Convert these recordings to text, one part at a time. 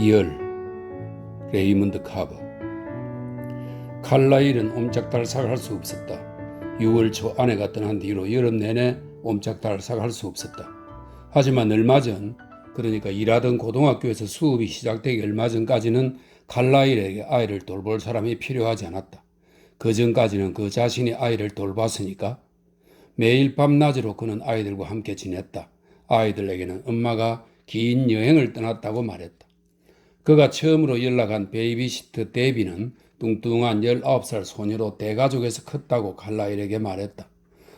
열 레이먼드 카버. 칼라일은 옴짝달싹할 수 없었다. 6월 초 아내가 떠난 뒤로 여름 내내 옴짝달싹할 수 없었다. 하지만 얼마 전, 그러니까 일하던 고등학교에서 수업이 시작되기 얼마 전까지는 칼라일에게 아이를 돌볼 사람이 필요하지 않았다. 그 전까지는 그 자신이 아이를 돌봤으니까. 매일 밤낮으로 그는 아이들과 함께 지냈다. 아이들에게는 엄마가 긴 여행을 떠났다고 말했다. 그가 처음으로 연락한 베이비시터 데비는 뚱뚱한 19살 소녀로 대가족에서 컸다고 칼라일에게 말했다.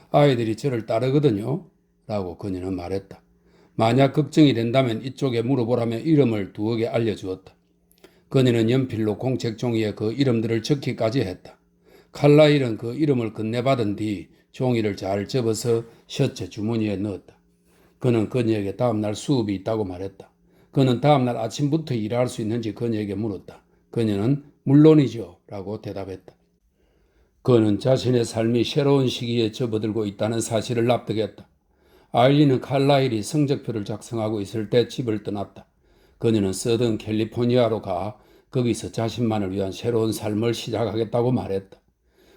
아이들이 저를 따르거든요 라고 그녀는 말했다. 만약 걱정이 된다면 이쪽에 물어보라며 이름을 두어 개 알려주었다. 그녀는 연필로 공책 종이에 그 이름들을 적기까지 했다. 칼라일은 그 이름을 건네받은 뒤 종이를 잘 접어서 셔츠 주머니에 넣었다. 그는 그녀에게 다음날 수업이 있다고 말했다. 그는 다음날 아침부터 일할 수 있는지 그녀에게 물었다. 그녀는 물론이죠 라고 대답했다. 그는 자신의 삶이 새로운 시기에 접어들고 있다는 사실을 납득했다. 아일리는 칼라일이 성적표를 작성하고 있을 때 집을 떠났다. 그녀는 서든 캘리포니아로 가 거기서 자신만을 위한 새로운 삶을 시작하겠다고 말했다.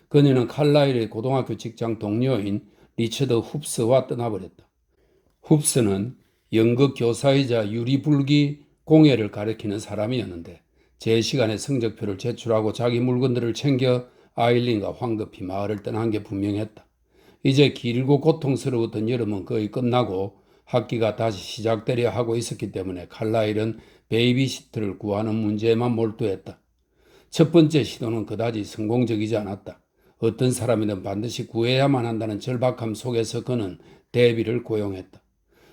그녀는 칼라일의 고등학교 직장 동료인 리처드 훅스와 떠나버렸다. 훅스는 연극 교사이자 유리불기 공예를 가리키는 사람이었는데 제 시간에 성적표를 제출하고 자기 물건들을 챙겨 아일린과 황급히 마을을 떠난 게 분명했다. 이제 길고 고통스러웠던 여름은 거의 끝나고 학기가 다시 시작되려 하고 있었기 때문에 칼라일은 베이비시터를 구하는 문제에만 몰두했다. 첫 번째 시도는 그다지 성공적이지 않았다. 어떤 사람이든 반드시 구해야만 한다는 절박함 속에서 그는 데비를 고용했다.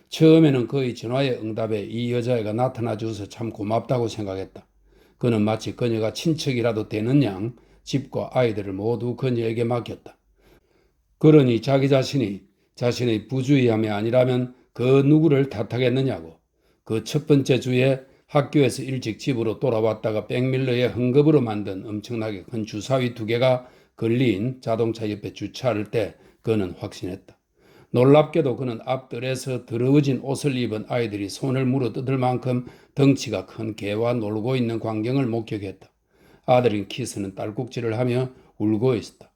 처음에는 그의 전화의 응답에 이 여자애가 나타나 줘서 참 고맙다고 생각했다. 그는 마치 그녀가 친척이라도 되는 양 집과 아이들을 모두 그녀에게 맡겼다. 그러니 자기 자신이 자신의 부주의함이 아니라면 그 누구를 탓하겠느냐고. 그 첫 번째 주에 학교에서 일찍 집으로 돌아왔다가 백밀러의 헝겊으로 만든 엄청나게 큰 주사위 2개가 걸린 자동차 옆에 주차할 때 그는 확신했다. 놀랍게도 그는 앞뜰에서 더러워진 옷을 입은 아이들이 손을 물어뜯을 만큼 덩치가 큰 개와 놀고 있는 광경을 목격했다. 아들인 키스는 딸꾹질을 하며 울고 있었다.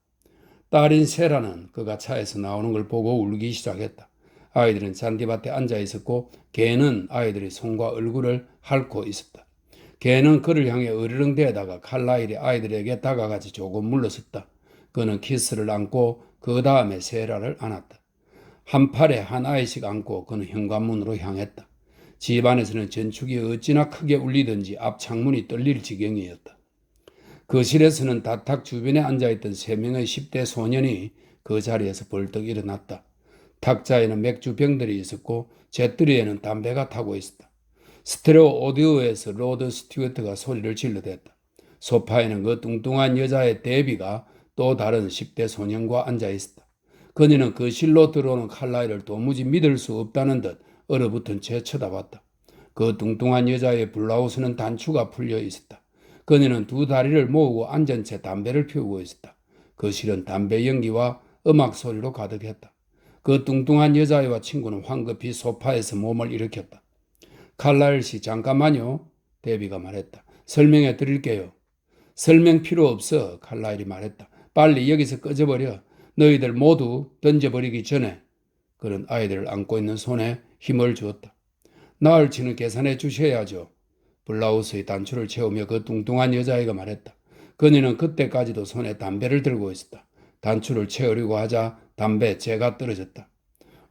딸인 세라는 그가 차에서 나오는 걸 보고 울기 시작했다. 아이들은 잔디밭에 앉아 있었고 개는 아이들의 손과 얼굴을 핥고 있었다. 개는 그를 향해 으르렁대다가 칼라일이 아이들에게 다가가지 조금 물러섰다. 그는 키스를 안고 그 다음에 세라를 안았다. 한 팔에 한 아이씩 안고 그는 현관문으로 향했다. 집 안에서는 전축이 어찌나 크게 울리든지 앞 창문이 떨릴 지경이었다. 거실에서는 다탁 주변에 앉아있던 3명의 10대 소년이 그 자리에서 벌떡 일어났다. 탁자에는 맥주병들이 있었고 잿더리에는 담배가 타고 있었다. 스테레오 오디오에서 로드 스튜어트가 소리를 질러댔다. 소파에는 그 뚱뚱한 여자의 데비가 또 다른 10대 소년과 앉아있었다. 그녀는 거실로 들어오는 칼라일을 도무지 믿을 수 없다는 듯 얼어붙은 채 쳐다봤다. 그 뚱뚱한 여자의 블라우스는 단추가 풀려 있었다. 그녀는 두 다리를 모으고 앉은 채 담배를 피우고 있었다. 거실은 담배 연기와 음악 소리로 가득했다. 그 뚱뚱한 여자애와 친구는 황급히 소파에서 몸을 일으켰다. 칼라일 씨, 잠깐만요. 데비가 말했다. 설명해 드릴게요. 설명 필요 없어. 칼라일이 말했다. 빨리 여기서 꺼져버려. 너희들 모두 던져버리기 전에. 그는 아이들을 안고 있는 손에 힘을 주었다. 나을 치는 계산해 주셔야죠. 블라우스의 단추를 채우며 그 뚱뚱한 여자아이가 말했다. 그녀는 그때까지도 손에 담배를 들고 있었다. 단추를 채우려고 하자 담배 재가 떨어졌다.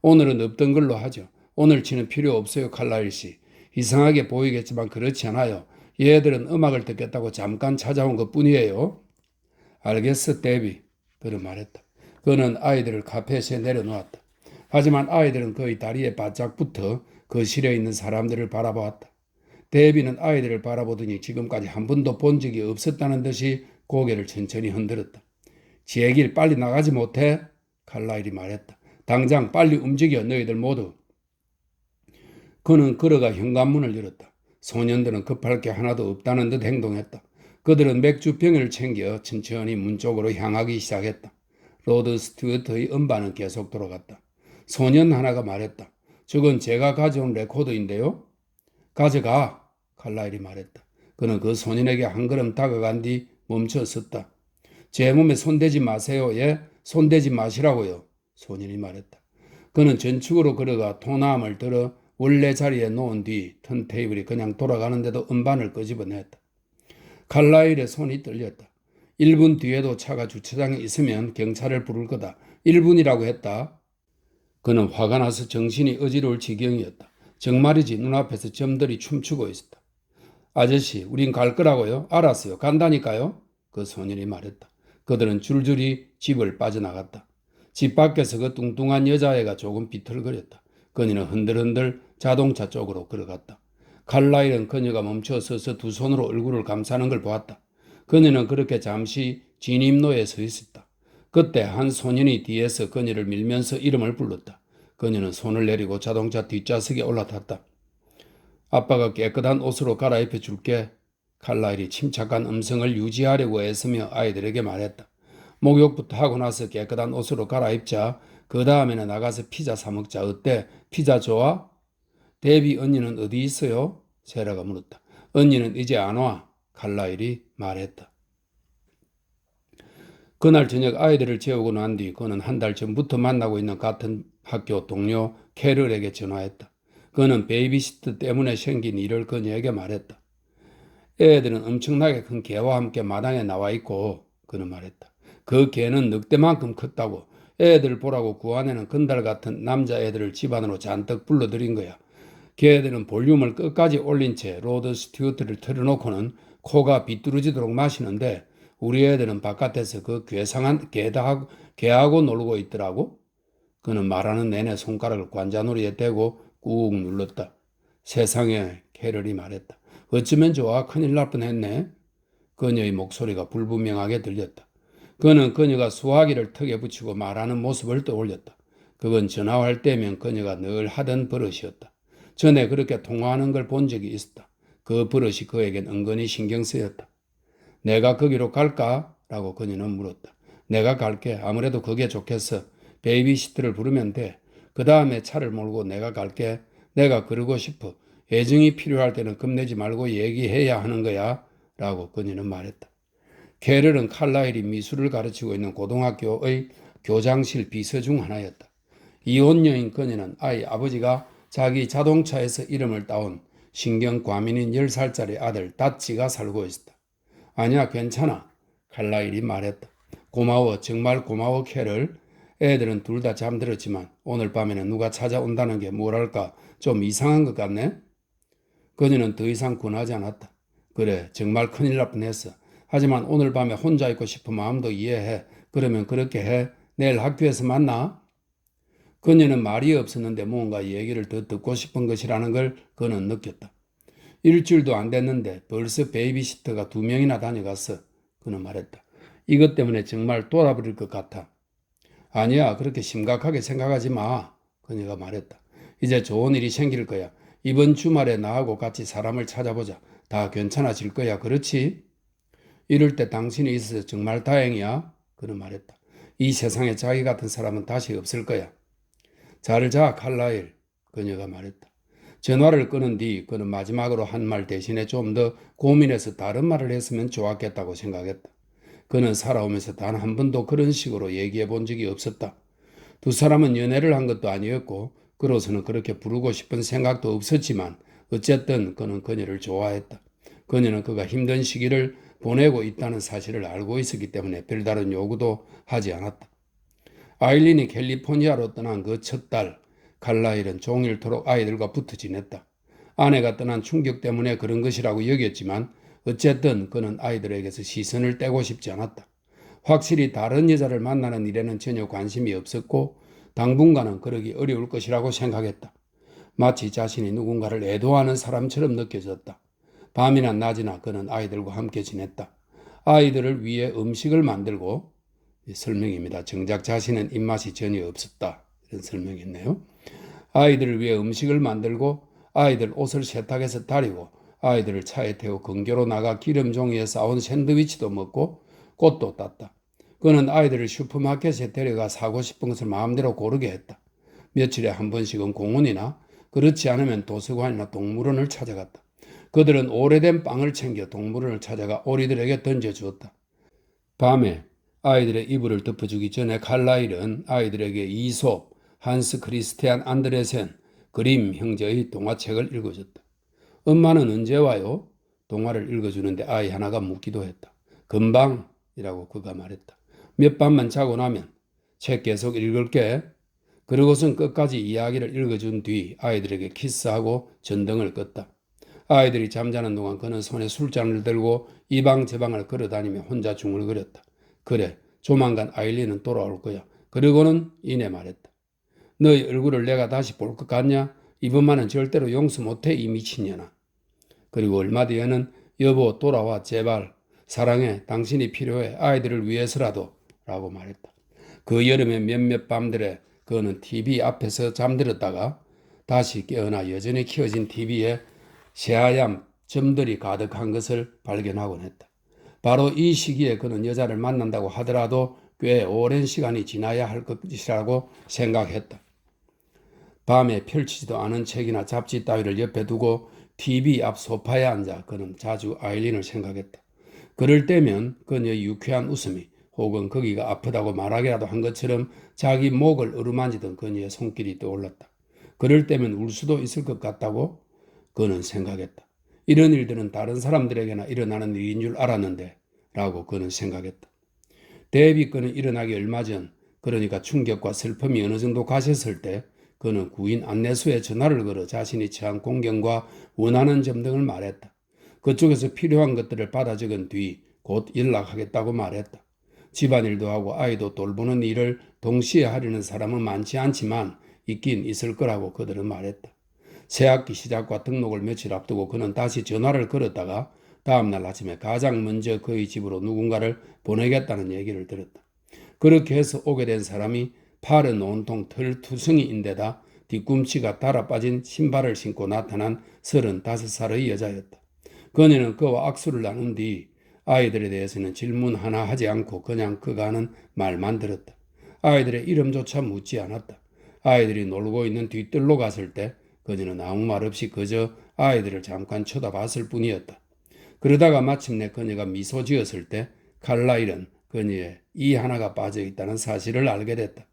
오늘은 없던 걸로 하죠. 오늘치는 필요 없어요, 칼라일 씨. 이상하게 보이겠지만 그렇지 않아요. 얘들은 음악을 듣겠다고 잠깐 찾아온 것뿐이에요. 알겠어, 데비. 그는 말했다. 그는 아이들을 카펫에 내려놓았다. 하지만 아이들은 그의 다리에 바짝 붙어 거실에 있는 사람들을 바라보았다. 데비는 아이들을 바라보더니 지금까지 한 번도 본 적이 없었다는 듯이 고개를 천천히 흔들었다. 지 길 빨리 나가지 못해? 칼라일이 말했다. 당장 빨리 움직여 너희들 모두. 그는 걸어가 현관문을 열었다. 소년들은 급할 게 하나도 없다는 듯 행동했다. 그들은 맥주병을 챙겨 천천히 문 쪽으로 향하기 시작했다. 로드 스튜어트의 음반은 계속 돌아갔다. 소년 하나가 말했다. 저건 제가 가져온 레코더인데요. 가져가. 칼라일이 말했다. 그는 그 소년에게 한 걸음 다가간 뒤 멈춰 섰다. 제 몸에 손대지 마세요. 예? 손대지 마시라고요. 소년이 말했다. 그는 전축으로 걸어가 토남을 들어 원래 자리에 놓은 뒤 턴테이블이 그냥 돌아가는데도 음반을 끄집어냈다. 칼라일의 손이 떨렸다. 1분 뒤에도 차가 주차장에 있으면 경찰을 부를 거다. 1분이라고 했다. 그는 화가 나서 정신이 어지러울 지경이었다. 정말이지 눈앞에서 점들이 춤추고 있었다. 아저씨, 우린 갈 거라고요? 알았어요. 간다니까요? 그 소년이 말했다. 그들은 줄줄이 집을 빠져나갔다. 집 밖에서 그 뚱뚱한 여자애가 조금 비틀거렸다. 그녀는 흔들흔들 자동차 쪽으로 걸어갔다. 칼라일은 그녀가 멈춰 서서 두 손으로 얼굴을 감싸는 걸 보았다. 그녀는 그렇게 잠시 진입로에 서 있었다. 그때 한 소년이 뒤에서 그녀를 밀면서 이름을 불렀다. 그녀는 손을 내리고 자동차 뒷좌석에 올라탔다. 아빠가 깨끗한 옷으로 갈아입혀 줄게. 칼라일이 침착한 음성을 유지하려고 애쓰며 아이들에게 말했다. 목욕부터 하고 나서 깨끗한 옷으로 갈아입자. 그 다음에는 나가서 피자 사 먹자. 어때? 피자 좋아? 데비 언니는 어디 있어요? 세라가 물었다. 언니는 이제 안 와. 칼라일이 말했다. 그날 저녁 아이들을 재우고 난 뒤 그는 한 달 전부터 만나고 있는 같은 학교 동료 캐럴에게 전화했다. 그는 베이비시터 때문에 생긴 일을 그녀에게 말했다. 애들은 엄청나게 큰 개와 함께 마당에 나와 있고 그는 말했다. 그 개는 늑대만큼 컸다고. 애들 보라고 그 안에는 건달 같은 남자애들을 집안으로 잔뜩 불러들인 거야. 걔들은 볼륨을 끝까지 올린 채 로드 스튜어트를 틀어놓고는 코가 비뚤어지도록 마시는데 우리 애들은 바깥에서 그 괴상한 개하고 놀고 있더라고. 그는 말하는 내내 손가락을 관자놀이에 대고 꾹 눌렀다. 세상에, 캐럴이 말했다. 어쩌면 좋아. 큰일 날 뻔했네. 그녀의 목소리가 불분명하게 들렸다. 그는 그녀가 수화기를 턱에 붙이고 말하는 모습을 떠올렸다. 그건 전화할 때면 그녀가 늘 하던 버릇이었다. 전에 그렇게 통화하는 걸 본 적이 있었다. 그 버릇이 그에겐 은근히 신경 쓰였다. 내가 거기로 갈까? 라고 그녀는 물었다. 내가 갈게. 아무래도 그게 좋겠어. 베이비시터를 부르면 돼. 그 다음에 차를 몰고 내가 갈게. 내가 그러고 싶어. 애정이 필요할 때는 겁내지 말고 얘기해야 하는 거야. 라고 그녀는 말했다. 캐럴은 칼라일이 미술을 가르치고 있는 고등학교의 교장실 비서 중 하나였다. 이혼녀인 그녀는 아이 아버지가 자기 자동차에서 이름을 따온 신경과민인 10살짜리 아들 다찌가 살고 있었다. 아니야, 괜찮아. 칼라일이 말했다. 고마워, 정말 고마워, 캐럴. 애들은 둘 다 잠들었지만 오늘 밤에는 누가 찾아온다는 게 뭐랄까 좀 이상한 것 같네. 그녀는 더 이상 권하지 않았다. 그래, 정말 큰일 날 뻔했어. 하지만 오늘 밤에 혼자 있고 싶은 마음도 이해해. 그러면 그렇게 해. 내일 학교에서 만나. 그녀는 말이 없었는데 뭔가 얘기를 더 듣고 싶은 것이라는 걸 그는 느꼈다. 일주일도 안 됐는데 벌써 베이비시터가 2명이나 다녀갔어. 그는 말했다. 이것 때문에 정말 돌아버릴 것 같아. 아니야, 그렇게 심각하게 생각하지 마. 그녀가 말했다. 이제 좋은 일이 생길 거야. 이번 주말에 나하고 같이 사람을 찾아보자. 다 괜찮아질 거야. 그렇지? 이럴 때 당신이 있어서 정말 다행이야. 그는 말했다. 이 세상에 자기 같은 사람은 다시 없을 거야. 잘 자, 칼라일. 그녀가 말했다. 전화를 끊은 뒤 그는 마지막으로 한 말 대신에 좀 더 고민해서 다른 말을 했으면 좋았겠다고 생각했다. 그는 살아오면서 단 한 번도 그런 식으로 얘기해 본 적이 없었다. 두 사람은 연애를 한 것도 아니었고 그로서는 그렇게 부르고 싶은 생각도 없었지만 어쨌든 그는 그녀를 좋아했다. 그녀는 그가 힘든 시기를 보내고 있다는 사실을 알고 있었기 때문에 별다른 요구도 하지 않았다. 아일린이 캘리포니아로 떠난 그 첫 달, 칼라일은 종일토록 아이들과 붙어 지냈다. 아내가 떠난 충격 때문에 그런 것이라고 여겼지만 어쨌든 그는 아이들에게서 시선을 떼고 싶지 않았다. 확실히 다른 여자를 만나는 일에는 전혀 관심이 없었고 당분간은 그러기 어려울 것이라고 생각했다. 마치 자신이 누군가를 애도하는 사람처럼 느껴졌다. 밤이나 낮이나 그는 아이들과 함께 지냈다. 아이들을 위해 음식을 만들고 설명입니다. 정작 자신은 입맛이 전혀 없었다. 이런 설명이네요. 아이들을 위해 음식을 만들고 아이들 옷을 세탁해서 다리고 아이들을 차에 태워 근교로 나가 기름 종이에 싸온 샌드위치도 먹고 꽃도 땄다. 그는 아이들을 슈퍼마켓에 데려가 사고 싶은 것을 마음대로 고르게 했다. 며칠에 한 번씩은 공원이나 그렇지 않으면 도서관이나 동물원을 찾아갔다. 그들은 오래된 빵을 챙겨 동물원을 찾아가 오리들에게 던져주었다. 밤에 아이들의 이불을 덮어주기 전에 칼라일은 아이들에게 이솝, 한스 크리스티안 안드레센, 그림 형제의 동화책을 읽어줬다. 엄마는 언제 와요? 동화를 읽어주는데 아이 하나가 묻기도 했다. 금방이라고 그가 말했다. 몇 밤만 자고 나면 책 계속 읽을게. 그러고선 끝까지 이야기를 읽어준 뒤 아이들에게 키스하고 전등을 껐다. 아이들이 잠자는 동안 그는 손에 술잔을 들고 이 방 저 방을 걸어다니며 혼자 중얼거렸다. 그래, 조만간 아일린은 돌아올 거야. 그러고는 이내 말했다. 너희 얼굴을 내가 다시 볼 것 같냐? 이번만은 절대로 용서 못해, 이 미친년아. 그리고 얼마 뒤에는 여보 돌아와 제발 사랑해 당신이 필요해 아이들을 위해서라도 라고 말했다. 그 여름의 몇몇 밤들에 그는 TV 앞에서 잠들었다가 다시 깨어나 여전히 켜진 TV에 새하얀 점들이 가득한 것을 발견하곤 했다. 바로 이 시기에 그는 여자를 만난다고 하더라도 꽤 오랜 시간이 지나야 할 것이라고 생각했다. 밤에 펼치지도 않은 책이나 잡지 따위를 옆에 두고 TV 앞 소파에 앉아 그는 자주 아일린을 생각했다. 그럴 때면 그녀의 유쾌한 웃음이 혹은 거기가 아프다고 말하기라도 한 것처럼 자기 목을 어루만지던 그녀의 손길이 떠올랐다. 그럴 때면 울 수도 있을 것 같다고 그는 생각했다. 이런 일들은 다른 사람들에게나 일어나는 일인 줄 알았는데 라고 그는 생각했다. 데이비 건은 일어나기 얼마 전, 그러니까 충격과 슬픔이 어느 정도 가셨을 때 그는 구인 안내소에 전화를 걸어 자신이 처한 공경과 원하는 점 등을 말했다. 그쪽에서 필요한 것들을 받아 적은 뒤 곧 연락하겠다고 말했다. 집안일도 하고 아이도 돌보는 일을 동시에 하려는 사람은 많지 않지만 있긴 있을 거라고 그들은 말했다. 새학기 시작과 등록을 며칠 앞두고 그는 다시 전화를 걸었다가 다음날 아침에 가장 먼저 그의 집으로 누군가를 보내겠다는 얘기를 들었다. 그렇게 해서 오게 된 사람이 팔은 온통 털투성이인데다 뒤꿈치가 달아빠진 신발을 신고 나타난 35살의 여자였다. 그녀는 그와 악수를 나눈 뒤 아이들에 대해서는 질문 하나 하지 않고 그냥 그가 하는 말만 들었다. 아이들의 이름조차 묻지 않았다. 아이들이 놀고 있는 뒤뜰로 갔을 때 그녀는 아무 말 없이 그저 아이들을 잠깐 쳐다봤을 뿐이었다. 그러다가 마침내 그녀가 미소 지었을 때 칼라일은 그녀의 이 하나가 빠져있다는 사실을 알게 됐다.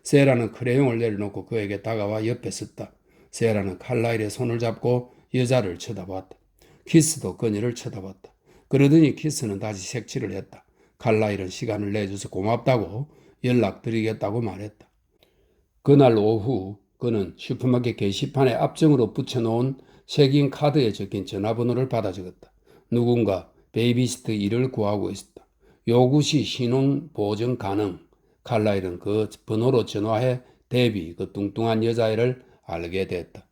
세라는 크레용을 내려놓고 그에게 다가와 옆에 섰다. 세라는 칼라일의 손을 잡고 여자를 쳐다봤다. 키스도 그녀를 쳐다봤다. 그러더니 키스는 다시 색칠을 했다. 칼라일은 시간을 내줘서 고맙다고 연락드리겠다고 말했다. 그날 오후 그는 슈퍼마켓 게시판에 앞정으로 붙여놓은 색인 카드에 적힌 전화번호를 받아 적었다. 누군가 베이비시트 일을 구하고 있었다. 요구시 신용 보정 가능. 칼라일은 그 번호로 전화해 데비 그 뚱뚱한 여자애를 알게 됐다.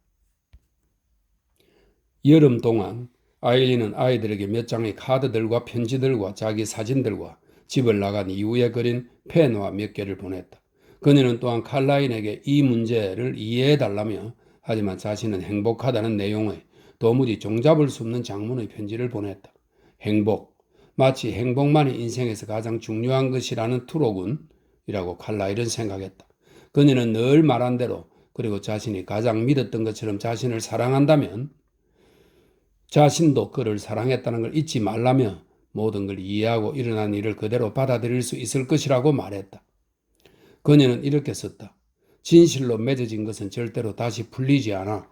여름 동안 아일린은 아이들에게 몇 장의 카드들과 편지들과 자기 사진들과 집을 나간 이후에 그린 펜과 몇 개를 보냈다. 그녀는 또한 칼라일에게 이 문제를 이해해달라며 하지만 자신은 행복하다는 내용의 도무지 종잡을 수 없는 장문의 편지를 보냈다. 행복, 마치 행복만이 인생에서 가장 중요한 것이라는 투로군이라고 칼라일은 생각했다. 그녀는 늘 말한 대로 그리고 자신이 가장 믿었던 것처럼 자신을 사랑한다면 자신도 그를 사랑했다는 걸 잊지 말라며 모든 걸 이해하고 일어난 일을 그대로 받아들일 수 있을 것이라고 말했다. 그녀는 이렇게 썼다. 진실로 맺어진 것은 절대로 다시 풀리지 않아.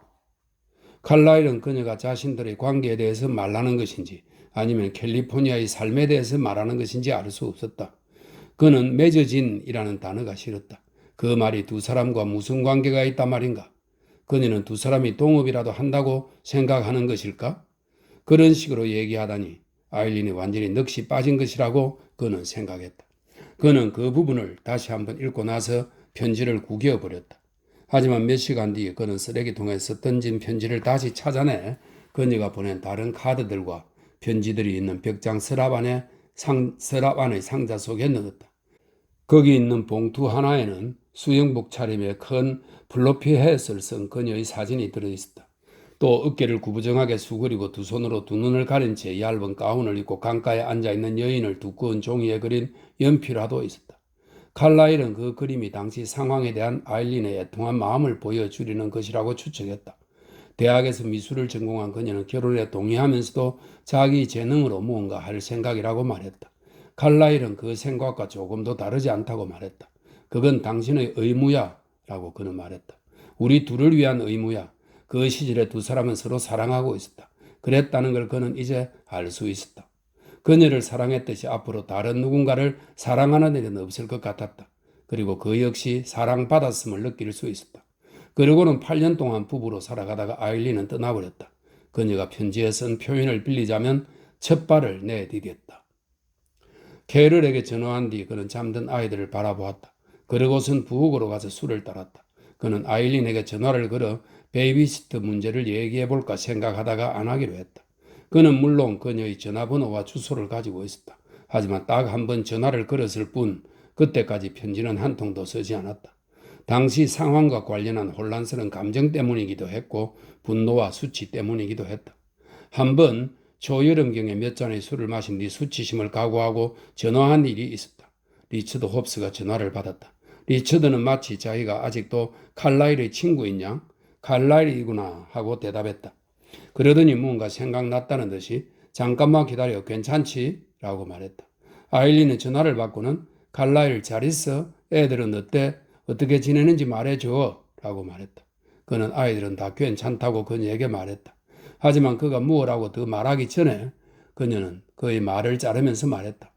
칼라일은 그녀가 자신들의 관계에 대해서 말하는 것인지 아니면 캘리포니아의 삶에 대해서 말하는 것인지 알 수 없었다. 그는 맺어진이라는 단어가 싫었다. 그 말이 두 사람과 무슨 관계가 있단 말인가? 그녀는 두 사람이 동업이라도 한다고 생각하는 것일까? 그런 식으로 얘기하다니 아일린이 완전히 넋이 빠진 것이라고 그는 생각했다. 그는 그 부분을 다시 한번 읽고 나서 편지를 구겨버렸다. 하지만 몇 시간 뒤에 그는 쓰레기통에서 던진 편지를 다시 찾아내 그녀가 보낸 다른 카드들과 편지들이 있는 벽장 서랍 안의 상자 속에 넣었다. 거기 있는 봉투 하나에는 수영복 차림의 큰 플로피 햇을 쓴 그녀의 사진이 들어있었다. 또 어깨를 구부정하게 수그리고 두 손으로 두 눈을 가린 채 얇은 가운을 입고 강가에 앉아있는 여인을 두꺼운 종이에 그린 연필화도 있었다. 칼라일은 그 그림이 당시 상황에 대한 아일린의 애통한 마음을 보여주려는 것이라고 추측했다. 대학에서 미술을 전공한 그녀는 결혼에 동의하면서도 자기 재능으로 무언가 할 생각이라고 말했다. 칼라일은 그 생각과 조금도 다르지 않다고 말했다. 그건 당신의 의무야 라고 그는 말했다. 우리 둘을 위한 의무야. 그 시절에 두 사람은 서로 사랑하고 있었다. 그랬다는 걸 그는 이제 알 수 있었다. 그녀를 사랑했듯이 앞으로 다른 누군가를 사랑하는 일은 없을 것 같았다. 그리고 그 역시 사랑받았음을 느낄 수 있었다. 그리고는 8년 동안 부부로 살아가다가 아일린은 떠나버렸다. 그녀가 편지에 쓴 표현을 빌리자면 첫 발을 내디뎠다. 캐럴에게 전화한 뒤 그는 잠든 아이들을 바라보았다. 그러고선 부엌으로 가서 술을 따랐다. 그는 아일린에게 전화를 걸어 베이비시트 문제를 얘기해볼까 생각하다가 안 하기로 했다. 그는 물론 그녀의 전화번호와 주소를 가지고 있었다. 하지만 딱 한 번 전화를 걸었을 뿐 그때까지 편지는 한 통도 쓰지 않았다. 당시 상황과 관련한 혼란스러운 감정 때문이기도 했고 분노와 수치 때문이기도 했다. 한번 초여름경에 몇 잔의 술을 마신 뒤 수치심을 각오하고 전화한 일이 있었다. 리처드 홉스가 전화를 받았다. 리처드는 마치 자기가 아직도 칼라일의 친구인 양 칼라일이구나 하고 대답했다. 그러더니 뭔가 생각났다는 듯이 잠깐만 기다려 괜찮지? 라고 말했다. 아일린은 전화를 받고는 칼라일 잘 있어? 애들은 어때? 어떻게 지내는지 말해줘 라고 말했다. 그는 아이들은 다 괜찮다고 그녀에게 말했다. 하지만 그가 무엇라고 더 말하기 전에 그녀는 그의 말을 자르면서 말했다.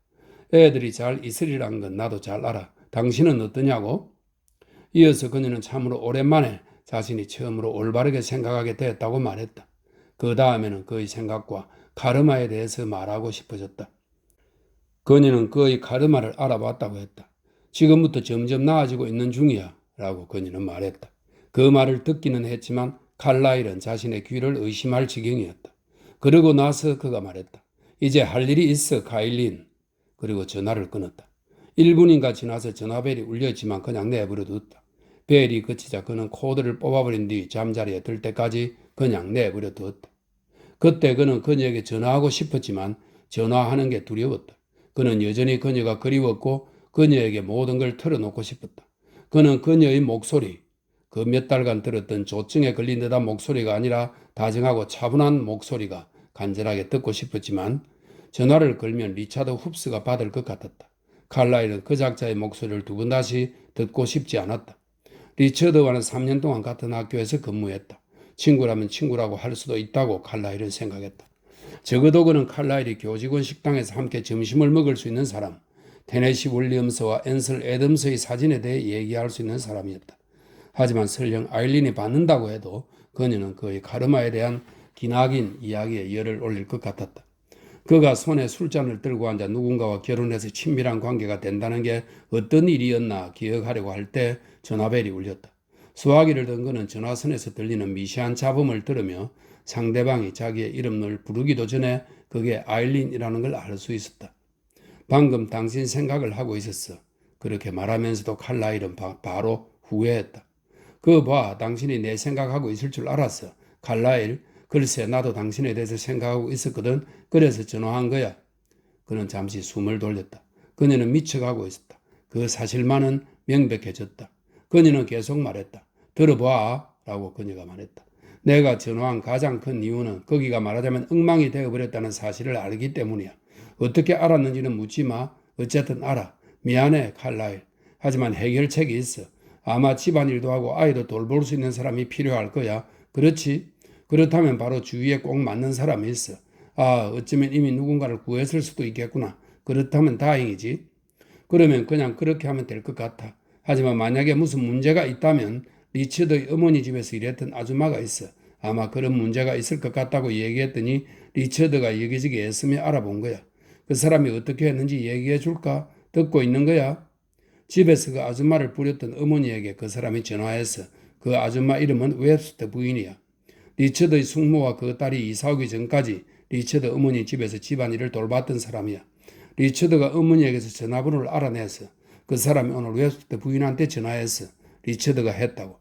애들이 잘 있으리란 건 나도 잘 알아. 당신은 어떠냐고? 이어서 그녀는 참으로 오랜만에 자신이 처음으로 올바르게 생각하게 되었다고 말했다. 그 다음에는 그의 생각과 카르마에 대해서 말하고 싶어졌다. 그녀는 그의 카르마를 알아봤다고 했다. 지금부터 점점 나아지고 있는 중이야 라고 그녀는 말했다. 그 말을 듣기는 했지만 칼라일은 자신의 귀를 의심할 지경이었다. 그러고 나서 그가 말했다. 이제 할 일이 있어 카일린. 그리고 전화를 끊었다. 1분인가 지나서 전화벨이 울렸지만 그냥 내버려뒀다. 벨이 그치자 그는 코드를 뽑아버린 뒤 잠자리에 들 때까지 그냥 내버려두었다. 그때 그는 그녀에게 전화하고 싶었지만 전화하는 게 두려웠다. 그는 여전히 그녀가 그리웠고 그녀에게 모든 걸 털어놓고 싶었다. 그는 그녀의 목소리, 그 몇 달간 들었던 조증에 걸린 듯한 목소리가 아니라 다정하고 차분한 목소리가 간절하게 듣고 싶었지만 전화를 걸면 리차드 흡스가 받을 것 같았다. 칼라일은 그 작자의 목소리를 두 번 다시 듣고 싶지 않았다. 리처드와는 3년 동안 같은 학교에서 근무했다. 친구라면 친구라고 할 수도 있다고 칼라일은 생각했다. 적어도 그는 칼라일이 교직원 식당에서 함께 점심을 먹을 수 있는 사람, 테네시 윌리엄스와 앤슬 애덤스의 사진에 대해 얘기할 수 있는 사람이었다. 하지만 설령 아일린이 받는다고 해도 그녀는 그의 카르마에 대한 기나긴 이야기에 열을 올릴 것 같았다. 그가 손에 술잔을 들고 앉아 누군가와 결혼해서 친밀한 관계가 된다는 게 어떤 일이었나 기억하려고 할 때 전화벨이 울렸다. 수화기를 든 그는 전화선에서 들리는 미세한 잡음을 들으며 상대방이 자기의 이름을 부르기도 전에 그게 아일린이라는 걸 알 수 있었다. 방금 당신 생각을 하고 있었어. 그렇게 말하면서도 칼라일은 바로 후회했다. 그 봐, 당신이 내 생각하고 있을 줄 알았어. 칼라일, 글쎄 나도 당신에 대해서 생각하고 있었거든. 그래서 전화한 거야. 그는 잠시 숨을 돌렸다. 그녀는 미쳐가고 있었다. 그 사실만은 명백해졌다. 그녀는 계속 말했다. 들어봐 라고 그녀가 말했다. 내가 전화한 가장 큰 이유는 거기가 말하자면 엉망이 되어버렸다는 사실을 알기 때문이야. 어떻게 알았는지는 묻지 마. 어쨌든 알아. 미안해 칼라일. 하지만 해결책이 있어. 아마 집안일도 하고 아이도 돌볼 수 있는 사람이 필요할 거야. 그렇지? 그렇다면 바로 주위에 꼭 맞는 사람이 있어. 아, 어쩌면 이미 누군가를 구했을 수도 있겠구나. 그렇다면 다행이지. 그러면 그냥 그렇게 하면 될 것 같아. 하지만 만약에 무슨 문제가 있다면 리처드의 어머니 집에서 일했던 아줌마가 있어. 아마 그런 문제가 있을 것 같다고 얘기했더니 리처드가 여기저기 애쓰며 알아본 거야. 그 사람이 어떻게 했는지 얘기해 줄까? 듣고 있는 거야. 집에서 그 아줌마를 부렸던 어머니에게 그 사람이 전화해서 그 아줌마 이름은 웹스터 부인이야. 리처드의 숙모와 그 딸이 이사 오기 전까지 리처드 어머니 집에서 집안일을 돌봤던 사람이야. 리처드가 어머니에게서 전화번호를 알아내서 그 사람이 오늘 웹스터 부인한테 전화해서 리처드가 했다고.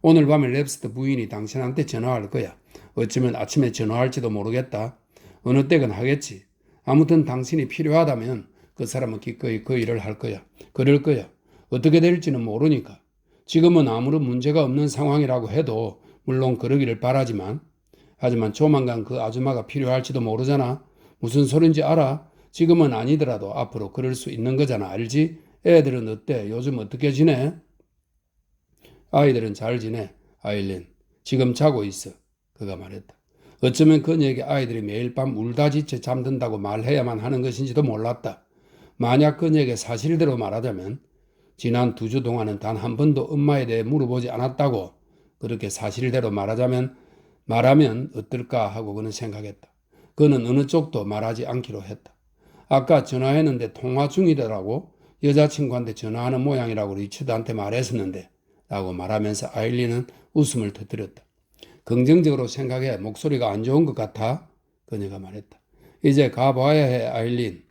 오늘 밤에 웹스터 부인이 당신한테 전화할 거야. 어쩌면 아침에 전화할지도 모르겠다. 어느 때건 하겠지. 아무튼 당신이 필요하다면 그 사람은 기꺼이 그 일을 할 거야. 그럴 거야. 어떻게 될지는 모르니까. 지금은 아무런 문제가 없는 상황이라고 해도 물론 그러기를 바라지만 하지만 조만간 그 아줌마가 필요할지도 모르잖아. 무슨 소린지 알아? 지금은 아니더라도 앞으로 그럴 수 있는 거잖아. 알지? 애들은 어때? 요즘 어떻게 지내? 아이들은 잘 지내. 아일린. 지금 자고 있어. 그가 말했다. 어쩌면 그녀에게 아이들이 매일 밤 울다 지쳐 잠든다고 말해야만 하는 것인지도 몰랐다. 만약 그녀에게 사실대로 말하자면 지난 2주 동안은 단 한 번도 엄마에 대해 물어보지 않았다고 그렇게 사실대로 말하면 어떨까 하고 그는 생각했다. 그는 어느 쪽도 말하지 않기로 했다. 아까 전화했는데 통화 중이더라고. 여자친구한테 전화하는 모양이라고 리처드한테 말했었는데 라고 말하면서 아일린은 웃음을 터뜨렸다. 긍정적으로 생각해. 목소리가 안 좋은 것 같아. 그녀가 말했다. 이제 가봐야 해, 아일린.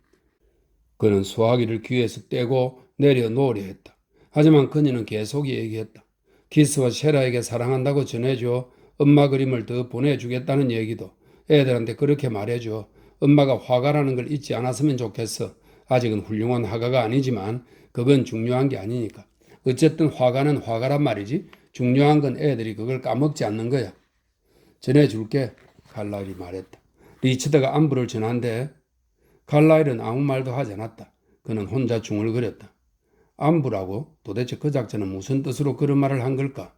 그는 수화기를 귀에서 떼고 내려놓으려 했다. 하지만 그녀는 계속 얘기했다. 키스와 셰라에게 사랑한다고 전해줘. 엄마 그림을 더 보내주겠다는 얘기도. 애들한테 그렇게 말해줘. 엄마가 화가라는 걸 잊지 않았으면 좋겠어. 아직은 훌륭한 화가가 아니지만 그건 중요한 게 아니니까. 어쨌든 화가는 화가란 말이지. 중요한 건 애들이 그걸 까먹지 않는 거야. 전해줄게. 칼라일이 말했다. 리처드가 안부를 전한대. 칼라일은 아무 말도 하지 않았다. 그는 혼자 중얼거렸다. 안부라고? 도대체 그 작자는 무슨 뜻으로 그런 말을 한 걸까?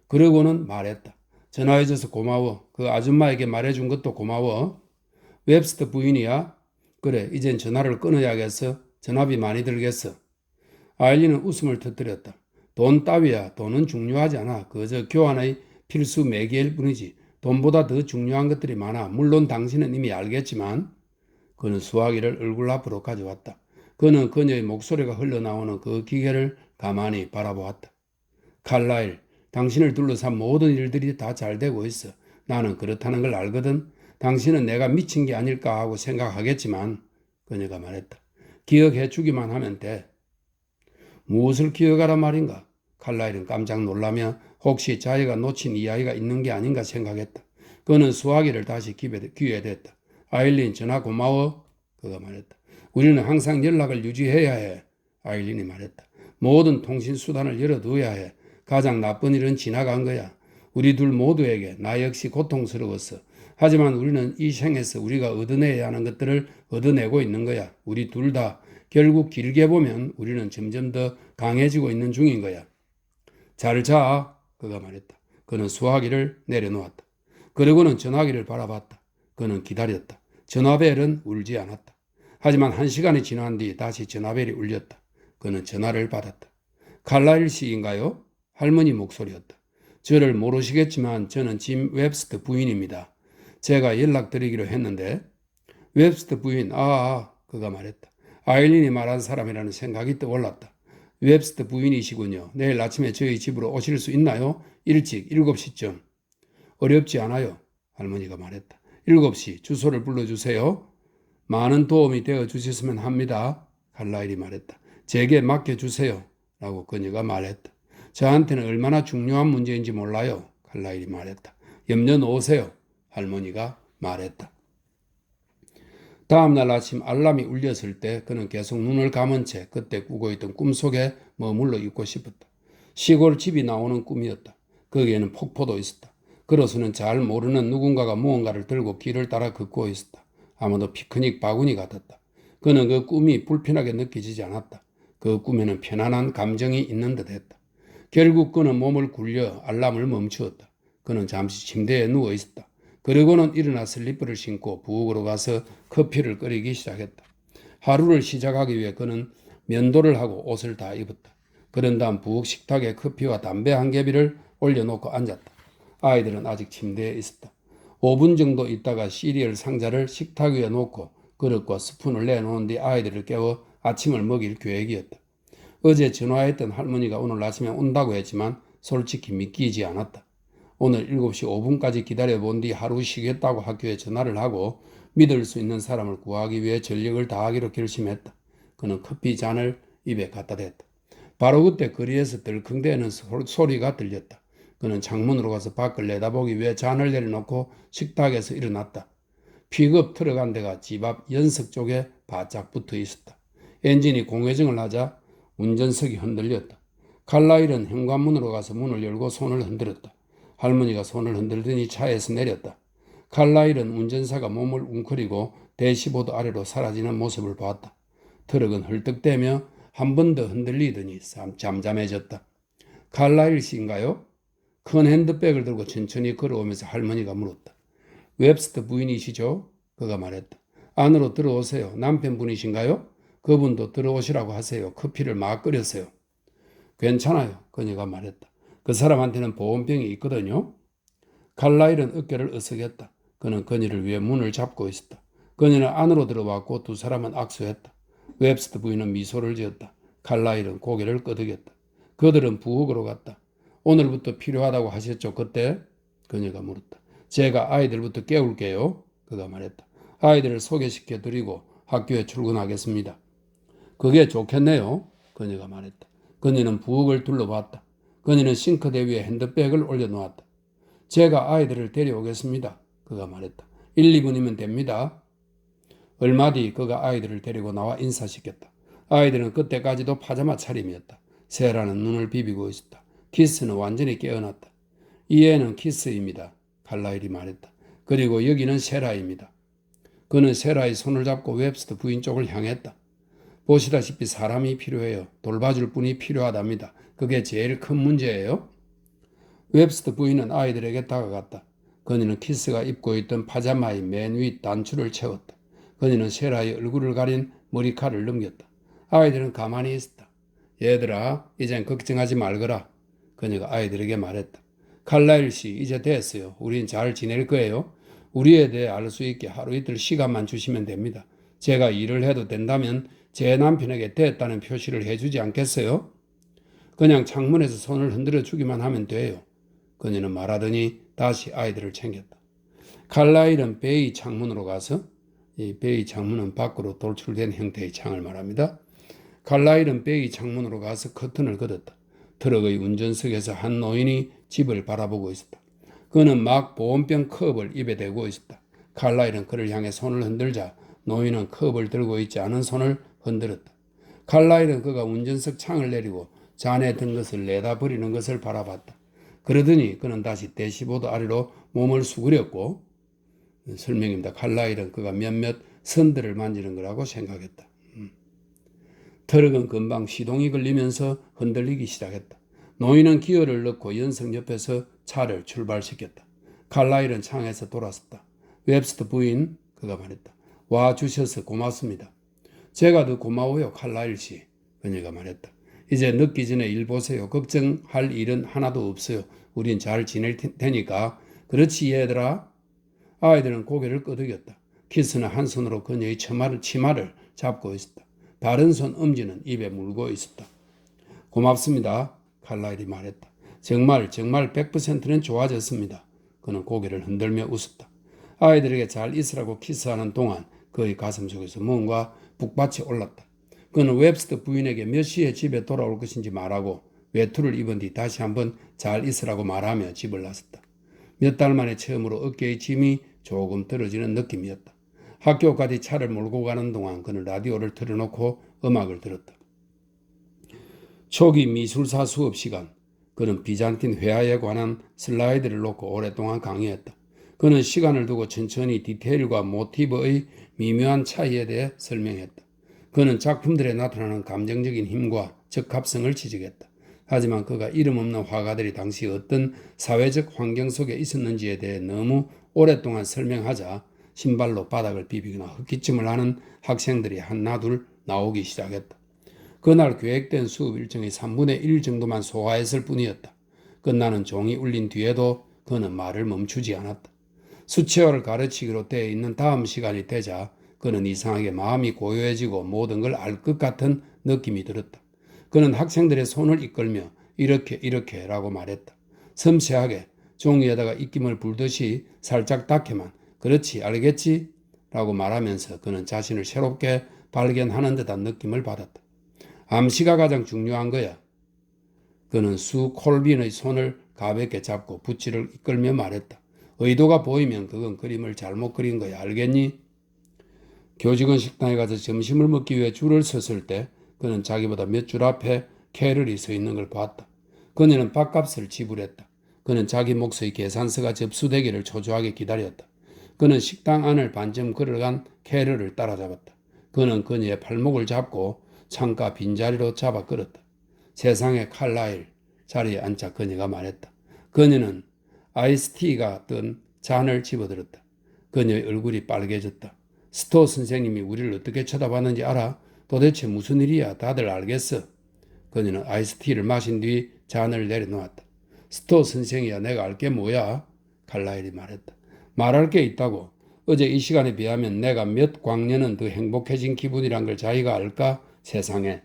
그러고는 말했다. 전화해줘서 고마워. 그 아줌마에게 말해준 것도 고마워. 웹스터 부인이야? 그래, 이젠 전화를 끊어야겠어. 전화비 많이 들겠어. 아일린은 웃음을 터뜨렸다. 돈 따위야. 돈은 중요하지 않아. 그저 교환의 필수 매개일 뿐이지. 돈보다 더 중요한 것들이 많아. 물론 당신은 이미 알겠지만. 그는 수화기를 얼굴 앞으로 가져왔다. 그는 그녀의 목소리가 흘러나오는 그 기계를 가만히 바라보았다. 칼라일, 당신을 둘러싼 모든 일들이 다 잘 되고 있어. 나는 그렇다는 걸 알거든. 당신은 내가 미친 게 아닐까 하고 생각하겠지만 그녀가 말했다. 기억해 주기만 하면 돼. 무엇을 기억하란 말인가? 칼라일은 깜짝 놀라며 혹시 자기가 놓친 이야기가 있는 게 아닌가 생각했다. 그는 수화기를 다시 귀에 댔다. 아일린 전화 고마워. 그가 말했다. 우리는 항상 연락을 유지해야 해. 아일린이 말했다. 모든 통신 수단을 열어둬야 해. 가장 나쁜 일은 지나간 거야. 우리 둘 모두에게 나 역시 고통스러웠어. 하지만 우리는 이 생에서 우리가 얻어내야 하는 것들을 얻어내고 있는 거야. 우리 둘 다 결국 길게 보면 우리는 점점 더 강해지고 있는 중인 거야. 잘 자. 그가 말했다. 그는 수화기를 내려놓았다. 그러고는 전화기를 바라봤다. 그는 기다렸다. 전화벨은 울지 않았다. 하지만 1시간이 지난 뒤 다시 전화벨이 울렸다. 그는 전화를 받았다. 칼라일 씨인가요? 할머니 목소리였다. 저를 모르시겠지만 저는 짐 웹스터 부인입니다. 제가 연락드리기로 했는데. 웹스터 부인, 그가 말했다. 아일린이 말한 사람이라는 생각이 떠올랐다. 웹스터 부인이시군요. 내일 아침에 저희 집으로 오실 수 있나요? 일찍 7시쯤. 어렵지 않아요. 할머니가 말했다. 7시 주소를 불러주세요. 많은 도움이 되어 주셨으면 합니다. 칼라일이 말했다. 제게 맡겨주세요. 라고 그녀가 말했다. 저한테는 얼마나 중요한 문제인지 몰라요. 칼라일이 말했다. 염려 놓으세요. 할머니가 말했다. 다음날 아침 알람이 울렸을 때 그는 계속 눈을 감은 채 그때 꾸고 있던 꿈속에 머물러 있고 싶었다. 시골 집이 나오는 꿈이었다. 거기에는 폭포도 있었다. 그로서는 잘 모르는 누군가가 무언가를 들고 길을 따라 걷고 있었다. 아마도 피크닉 바구니 같았다. 그는 그 꿈이 불편하게 느껴지지 않았다. 그 꿈에는 편안한 감정이 있는 듯했다. 결국 그는 몸을 굴려 알람을 멈추었다. 그는 잠시 침대에 누워 있었다. 그리고는 일어나 슬리퍼를 신고 부엌으로 가서 커피를 끓이기 시작했다. 하루를 시작하기 위해 그는 면도를 하고 옷을 다 입었다. 그런 다음 부엌 식탁에 커피와 담배 한 개비를 올려놓고 앉았다. 아이들은 아직 침대에 있었다. 5분 정도 있다가 시리얼 상자를 식탁 위에 놓고 그릇과 스푼을 내놓은 뒤 아이들을 깨워 아침을 먹일 계획이었다. 어제 전화했던 할머니가 오늘 아침에 온다고 했지만 솔직히 믿기지 않았다. 오늘 7시 5분까지 기다려본 뒤 하루 쉬겠다고 학교에 전화를 하고 믿을 수 있는 사람을 구하기 위해 전력을 다하기로 결심했다. 그는 커피 잔을 입에 갖다 댔다. 바로 그때 거리에서 덜컹대는 소리가 들렸다. 그는 창문으로 가서 밖을 내다보기 위해 잔을 내려놓고 식탁에서 일어났다. 픽업 트럭 한 대가 집 앞 연석 쪽에 바짝 붙어 있었다. 엔진이 공회전을 하자 운전석이 흔들렸다. 칼라일은 현관문으로 가서 문을 열고 손을 흔들었다. 할머니가 손을 흔들더니 차에서 내렸다. 칼라일은 운전사가 몸을 웅크리고 대시보드 아래로 사라지는 모습을 보았다. 트럭은 헐떡대며 한 번 더 흔들리더니 잠잠해졌다. 칼라일 씨인가요? 큰 핸드백을 들고 천천히 걸어오면서 할머니가 물었다. 웹스터 부인이시죠? 그가 말했다. 안으로 들어오세요. 남편분이신가요? 그분도 들어오시라고 하세요. 커피를 막 끓였어요. 괜찮아요. 그녀가 말했다. 그 사람한테는 보온병이 있거든요. 칼라일은 어깨를 으쓱였다. 그는 그녀를 위해 문을 잡고 있었다. 그녀는 안으로 들어왔고 두 사람은 악수했다. 웹스터 부인은 미소를 지었다. 칼라일은 고개를 끄덕였다. 그들은 부엌으로 갔다. 오늘부터 필요하다고 하셨죠, 그때? 그녀가 물었다. 제가 아이들부터 깨울게요. 그가 말했다. 아이들을 소개시켜드리고 학교에 출근하겠습니다. 그게 좋겠네요. 그녀가 말했다. 그녀는 부엌을 둘러봤다. 그녀는 싱크대 위에 핸드백을 올려놓았다. 제가 아이들을 데려오겠습니다. 그가 말했다. 1, 2분이면 됩니다. 얼마 뒤 그가 아이들을 데리고 나와 인사시켰다. 아이들은 그때까지도 파자마 차림이었다. 세라는 눈을 비비고 있었다. 키스는 완전히 깨어났다. 이 애는 키스입니다. 칼라일이 말했다. 그리고 여기는 세라입니다. 그는 세라의 손을 잡고 웹스터 부인 쪽을 향했다. 보시다시피 사람이 필요해요. 돌봐줄 분이 필요하답니다. 그게 제일 큰 문제예요. 웹스터 부인은 아이들에게 다가갔다. 그녀는 키스가 입고 있던 파자마의 맨 위 단추를 채웠다. 그녀는 세라의 얼굴을 가린 머리칼을 넘겼다. 아이들은 가만히 있었다. 얘들아, 이젠 걱정하지 말거라. 그녀가 아이들에게 말했다. 칼라일 씨, 이제 됐어요. 우린 잘 지낼 거예요. 우리에 대해 알 수 있게 하루 이틀 시간만 주시면 됩니다. 제가 일을 해도 된다면 제 남편에게 됐다는 표시를 해주지 않겠어요? 그냥 창문에서 손을 흔들어 주기만 하면 돼요. 그녀는 말하더니 다시 아이들을 챙겼다. 칼라일은 베이 창문으로 가서, 이 베이 창문은 밖으로 돌출된 형태의 창을 말합니다. 칼라일은 베이 창문으로 가서 커튼을 걷었다. 트럭의 운전석에서 한 노인이 집을 바라보고 있었다. 그는 막 보온병 컵을 입에 대고 있었다. 칼라일은 그를 향해 손을 흔들자 노인은 컵을 들고 있지 않은 손을 흔들었다. 칼라일은 그가 운전석 창을 내리고 잔에 든 것을 내다 버리는 것을 바라봤다. 그러더니 그는 다시 대시보드 아래로 몸을 수그렸고, 설명입니다. 칼라일은 그가 몇몇 선들을 만지는 거라고 생각했다. 트럭은 금방 시동이 걸리면서 흔들리기 시작했다. 노인은 기어를 넣고 연석 옆에서 차를 출발시켰다. 칼라일은 창에서 돌아섰다. 웹스터 부인, 그가 말했다. 와 주셔서 고맙습니다. 제가 더 고마워요, 칼라일 씨. 그녀가 말했다. 이제 늦기 전에 일 보세요. 걱정할 일은 하나도 없어요. 우린 잘 지낼 테니까. 그렇지 얘들아. 아이들은 고개를 끄덕였다. 키스는 한 손으로 그녀의 치마를 잡고 있었다. 다른 손 엄지는 입에 물고 있었다. 고맙습니다. 칼라일이 말했다. 정말 100%는 좋아졌습니다. 그는 고개를 흔들며 웃었다. 아이들에게 잘 있으라고 키스하는 동안 그의 가슴 속에서 뭔가 북받쳐 올랐다. 그는 웹스터 부인에게 몇 시에 집에 돌아올 것인지 말하고 외투를 입은 뒤 다시 한번 잘 있으라고 말하며 집을 나섰다. 몇 달 만에 처음으로 어깨의 짐이 조금 떨어지는 느낌이었다. 학교까지 차를 몰고 가는 동안 그는 라디오를 틀어놓고 음악을 들었다. 초기 미술사 수업 시간, 그는 비잔틴 회화에 관한 슬라이드를 놓고 오랫동안 강의했다. 그는 시간을 두고 천천히 디테일과 모티브의 미묘한 차이에 대해 설명했다. 그는 작품들에 나타나는 감정적인 힘과 적합성을 지적했다. 하지만 그가 이름 없는 화가들이 당시 어떤 사회적 환경 속에 있었는지에 대해 너무 오랫동안 설명하자 신발로 바닥을 비비거나 흙기침을 하는 학생들이 하나둘 나오기 시작했다. 그날 계획된 수업 일정의 3분의 1 정도만 소화했을 뿐이었다. 끝나는 종이 울린 뒤에도 그는 말을 멈추지 않았다. 수채화를 가르치기로 되어 있는 다음 시간이 되자 그는 이상하게 마음이 고요해지고 모든 걸 알 것 같은 느낌이 들었다. 그는 학생들의 손을 이끌며 이렇게 라고 말했다. 섬세하게 종이에다가 입김을 불듯이 살짝 닿게만 그렇지 알겠지? 라고 말하면서 그는 자신을 새롭게 발견하는 듯한 느낌을 받았다. 암시가 가장 중요한 거야. 그는 수 콜빈의 손을 가볍게 잡고 붓질을 이끌며 말했다. 의도가 보이면 그건 그림을 잘못 그린 거야. 알겠니? 교직원 식당에 가서 점심을 먹기 위해 줄을 섰을 때 그는 자기보다 몇 줄 앞에 캐럴이 서 있는 걸 봤다. 그녀는 밥값을 지불했다. 그는 자기 몫의 계산서가 접수되기를 초조하게 기다렸다. 그는 식당 안을 반쯤 걸어간 캐럴을 따라잡았다. 그는 그녀의 팔목을 잡고 창가 빈자리로 잡아 끌었다. 세상에 칼라일, 자리에 앉자 그녀가 말했다. 그녀는 아이스티가 뜬 잔을 집어들었다. 그녀의 얼굴이 빨개졌다. 스토어 선생님이 우리를 어떻게 쳐다봤는지 알아? 도대체 무슨 일이야? 다들 알겠어. 그녀는 아이스티를 마신 뒤 잔을 내려놓았다. 스토어 선생이야, 내가 알게 뭐야? 칼라일이 말했다. 말할 게 있다고. 어제 이 시간에 비하면 내가 몇 광년은 더 행복해진 기분이란 걸 자기가 알까? 세상에.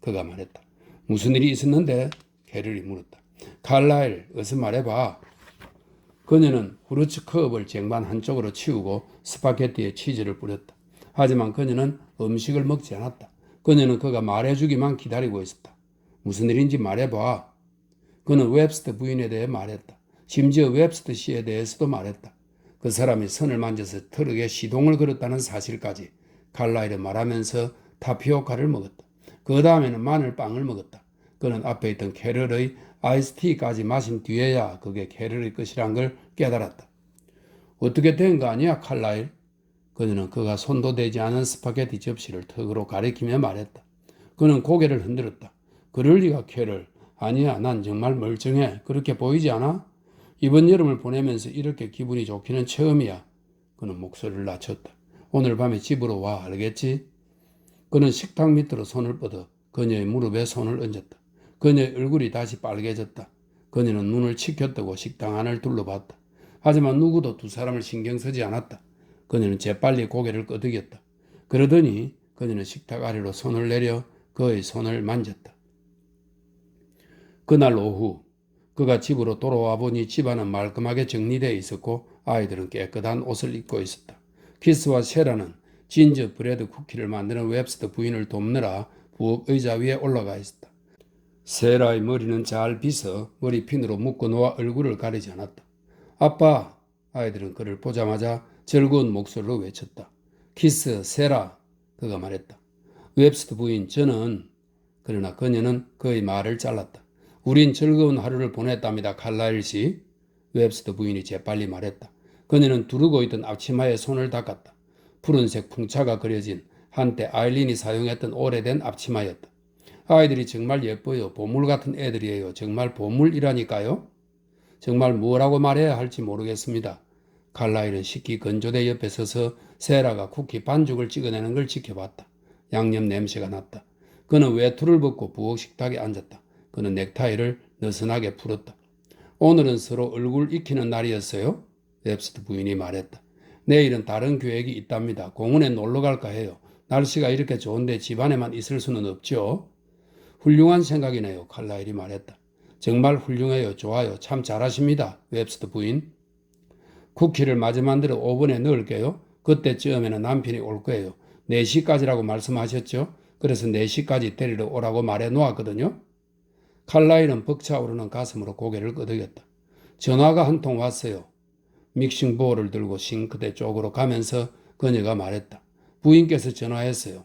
그가 말했다. 무슨 일이 있었는데? 캐럴이 물었다. 칼라일, 어서 말해봐. 그녀는 후르츠 컵을 쟁반 한쪽으로 치우고 스파게티에 치즈를 뿌렸다. 하지만 그녀는 음식을 먹지 않았다. 그녀는 그가 말해주기만 기다리고 있었다. 무슨 일인지 말해봐. 그는 웹스터 부인에 대해 말했다. 심지어 웹스터 씨에 대해서도 말했다. 그 사람이 선을 만져서 트럭에 시동을 걸었다는 사실까지. 칼라일은 말하면서 타피오카를 먹었다. 그 다음에는 마늘빵을 먹었다. 그는 앞에 있던 캐럴의 아이스티까지 마신 뒤에야 그게 캐럴의 것이란 걸 깨달았다. 어떻게 된 거 아니야, 칼라일? 그녀는 그가 손도 대지 않은 스파게티 접시를 턱으로 가리키며 말했다. 그는 고개를 흔들었다. 그럴 리가, 캐럴. 아니야, 난 정말 멀쩡해. 그렇게 보이지 않아? 이번 여름을 보내면서 이렇게 기분이 좋기는 처음이야. 그는 목소리를 낮췄다. 오늘 밤에 집으로 와, 알겠지? 그는 식탁 밑으로 손을 뻗어 그녀의 무릎에 손을 얹었다. 그녀의 얼굴이 다시 빨개졌다. 그녀는 눈을 치켜뜨고 식당 안을 둘러봤다. 하지만 누구도 두 사람을 신경 쓰지 않았다. 그녀는 재빨리 고개를 끄덕였다. 그러더니 그녀는 식탁 아래로 손을 내려 그의 손을 만졌다. 그날 오후 그가 집으로 돌아와 보니 집안은 말끔하게 정리되어 있었고 아이들은 깨끗한 옷을 입고 있었다. 키스와 셰라는 진저 브레드 쿠키를 만드는 웹스터 부인을 돕느라 부엌 의자 위에 올라가 있었다. 세라의 머리는 잘 빗어 머리핀으로 묶어놓아 얼굴을 가리지 않았다. 아빠! 아이들은 그를 보자마자 즐거운 목소리로 외쳤다. 키스, 세라! 그가 말했다. 웹스터 부인, 저는... 그러나 그녀는 그의 말을 잘랐다. 우린 즐거운 하루를 보냈답니다, 칼라일 씨. 웹스터 부인이 재빨리 말했다. 그녀는 두르고 있던 앞치마에 손을 닦았다. 푸른색 풍차가 그려진 한때 아일린이 사용했던 오래된 앞치마였다. 아이들이 정말 예뻐요. 보물 같은 애들이에요. 정말 보물이라니까요. 정말 뭐라고 말해야 할지 모르겠습니다. 칼라일은 식기 건조대 옆에 서서 세라가 쿠키 반죽을 찍어내는 걸 지켜봤다. 양념 냄새가 났다. 그는 외투를 벗고 부엌 식탁에 앉았다. 그는 넥타이를 느슨하게 풀었다. 오늘은 서로 얼굴 익히는 날이었어요. 웹스터 부인이 말했다. 내일은 다른 계획이 있답니다. 공원에 놀러 갈까 해요. 날씨가 이렇게 좋은데 집안에만 있을 수는 없죠. 훌륭한 생각이네요. 칼라일이 말했다. 정말 훌륭해요. 좋아요. 참 잘하십니다. 웹스터 부인. 쿠키를 마저 만들어 오븐에 넣을게요. 그때쯤에는 남편이 올 거예요. 4시까지라고 말씀하셨죠? 그래서 4시까지 데리러 오라고 말해 놓았거든요. 칼라일은 벅차오르는 가슴으로 고개를 끄덕였다. 전화가 한 통 왔어요. 믹싱볼을 들고 싱크대 쪽으로 가면서 그녀가 말했다. 부인께서 전화했어요.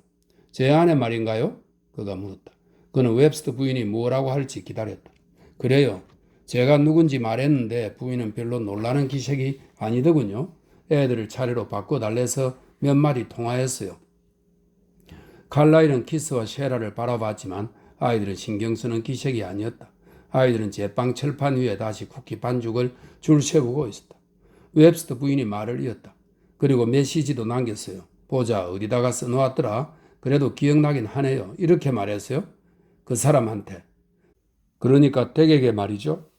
제 아내 말인가요? 그가 물었다. 그는 웹스터 부인이 뭐라고 할지 기다렸다. 그래요. 제가 누군지 말했는데 부인은 별로 놀라는 기색이 아니더군요. 애들을 차례로 바꿔달래서 몇 마디 통화했어요. 칼라일은 키스와 셰라를 바라봤지만 아이들은 신경 쓰는 기색이 아니었다. 아이들은 제빵 철판 위에 다시 쿠키 반죽을 줄 세우고 있었다. 웹스터 부인이 말을 이었다. 그리고 메시지도 남겼어요. 보자, 어디다가 써놓았더라. 그래도 기억나긴 하네요. 이렇게 말했어요. 그 사람한테. 그러니까 댁에게 말이죠.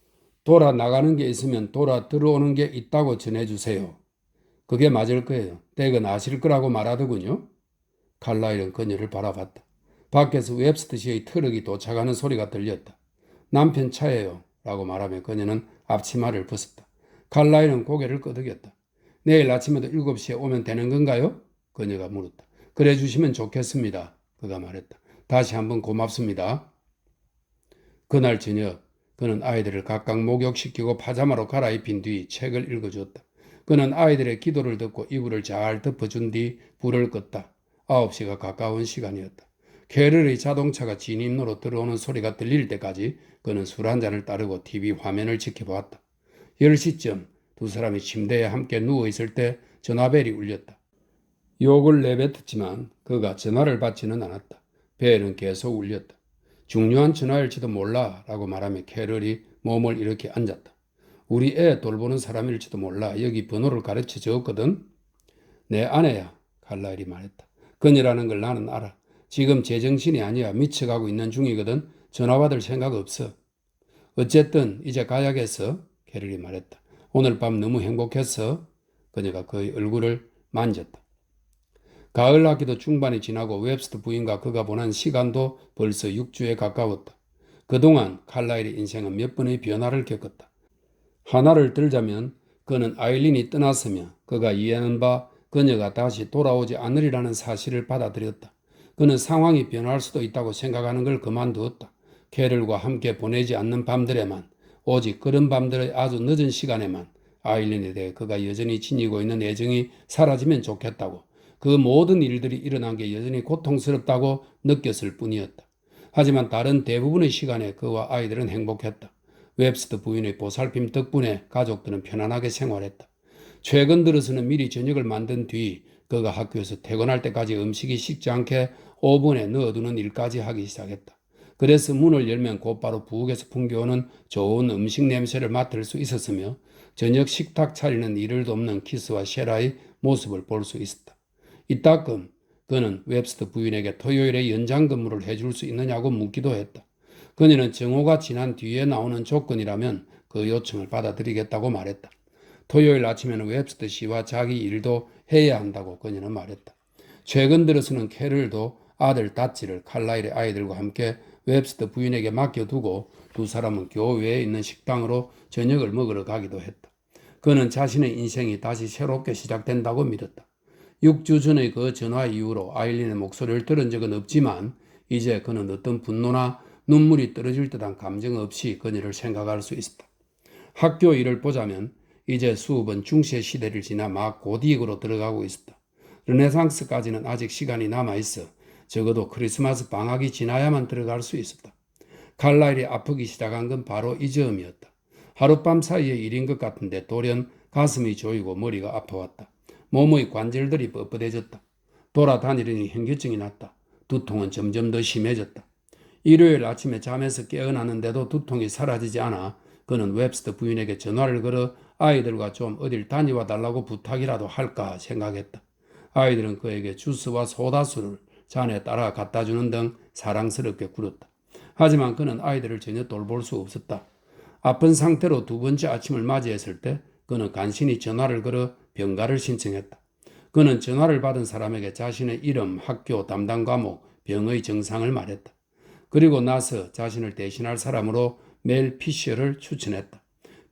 돌아 나가는 게 있으면 돌아 들어오는 게 있다고 전해주세요. 그게 맞을 거예요. 댁은 아실 거라고 말하더군요. 칼라일은 그녀를 바라봤다. 밖에서 웹스터 씨의 트럭이 도착하는 소리가 들렸다. 남편 차예요. 라고 말하며 그녀는 앞치마를 벗었다. 칼라일은 고개를 끄덕였다. 내일 아침에도 7시에 오면 되는 건가요? 그녀가 물었다. 그래 주시면 좋겠습니다. 그가 말했다. 다시 한번 고맙습니다. 그날 저녁 그는 아이들을 각각 목욕시키고 파자마로 갈아입힌 뒤 책을 읽어주었다. 그는 아이들의 기도를 듣고 이불을 잘 덮어준 뒤 불을 껐다. 9시가 가까운 시간이었다. 캐럴의 자동차가 진입로로 들어오는 소리가 들릴 때까지 그는 술 한 잔을 따르고 TV 화면을 지켜보았다. 10시쯤 두 사람이 침대에 함께 누워있을 때 전화벨이 울렸다. 욕을 내뱉었지만 그가 전화를 받지는 않았다. 벨은 계속 울렸다. 중요한 전화일지도 몰라 라고 말하며 캐럴이 몸을 이렇게 앉았다. 우리 애 돌보는 사람일지도 몰라. 여기 번호를 가르쳐 줬거든. 내 아내야, 칼라일이 말했다. 그녀라는 걸 나는 알아. 지금 제정신이 아니야. 미쳐가고 있는 중이거든. 전화 받을 생각 없어. 어쨌든 이제 가야겠어. 캐럴이 말했다. 오늘 밤 너무 행복했어. 그녀가 그의 얼굴을 만졌다. 가을 학기도 중반이 지나고 웹스터 부인과 그가 보낸 시간도 벌써 6주에 가까웠다. 그동안 칼라일의 인생은 몇 번의 변화를 겪었다. 하나를 들자면 그는 아일린이 떠났으며 그가 이해하는 바 그녀가 다시 돌아오지 않으리라는 사실을 받아들였다. 그는 상황이 변할 수도 있다고 생각하는 걸 그만두었다. 캐럴과 함께 보내지 않는 밤들에만, 오직 그런 밤들의 아주 늦은 시간에만 아일린에 대해 그가 여전히 지니고 있는 애정이 사라지면 좋겠다고, 그 모든 일들이 일어난 게 여전히 고통스럽다고 느꼈을 뿐이었다. 하지만 다른 대부분의 시간에 그와 아이들은 행복했다. 웹스터 부인의 보살핌 덕분에 가족들은 편안하게 생활했다. 최근 들어서는 미리 저녁을 만든 뒤 그가 학교에서 퇴근할 때까지 음식이 식지 않게 오븐에 넣어두는 일까지 하기 시작했다. 그래서 문을 열면 곧바로 부엌에서 풍겨오는 좋은 음식 냄새를 맡을 수 있었으며 저녁 식탁 차리는 일을 돕는 키스와 셰라의 모습을 볼 수 있었다. 이따금 그는 웹스터 부인에게 토요일에 연장 근무를 해줄 수 있느냐고 묻기도 했다. 그녀는 정오가 지난 뒤에 나오는 조건이라면 그 요청을 받아들이겠다고 말했다. 토요일 아침에는 웹스터 씨와 자기 일도 해야 한다고 그녀는 말했다. 최근 들어서는 캐럴도 아들 다치를 칼라일의 아이들과 함께 웹스터 부인에게 맡겨두고 두 사람은 교외에 있는 식당으로 저녁을 먹으러 가기도 했다. 그는 자신의 인생이 다시 새롭게 시작된다고 믿었다. 6주 전의 그 전화 이후로 아일린의 목소리를 들은 적은 없지만 이제 그는 어떤 분노나 눈물이 떨어질 듯한 감정 없이 그녀를 생각할 수 있었다. 학교 일을 보자면 이제 수업은 중세 시대를 지나 막 고딕으로 들어가고 있었다. 르네상스까지는 아직 시간이 남아있어 적어도 크리스마스 방학이 지나야만 들어갈 수 있었다. 칼라일이 아프기 시작한 건 바로 이 즈음이었다. 하룻밤 사이의 일인 것 같은데 돌연 가슴이 조이고 머리가 아파왔다. 몸의 관절들이 뻣뻣해졌다. 돌아다니려니 현기증이 났다. 두통은 점점 더 심해졌다. 일요일 아침에 잠에서 깨어나는데도 두통이 사라지지 않아 그는 웹스터 부인에게 전화를 걸어 아이들과 좀 어딜 다녀와 달라고 부탁이라도 할까 생각했다. 아이들은 그에게 주스와 소다수를 잔에 따라 갖다 주는 등 사랑스럽게 굴었다. 하지만 그는 아이들을 전혀 돌볼 수 없었다. 아픈 상태로 두 번째 아침을 맞이했을 때 그는 간신히 전화를 걸어 병가를 신청했다. 그는 전화를 받은 사람에게 자신의 이름, 학교, 담당 과목, 병의 증상을 말했다. 그리고 나서 자신을 대신할 사람으로 멜 피셔를 추천했다.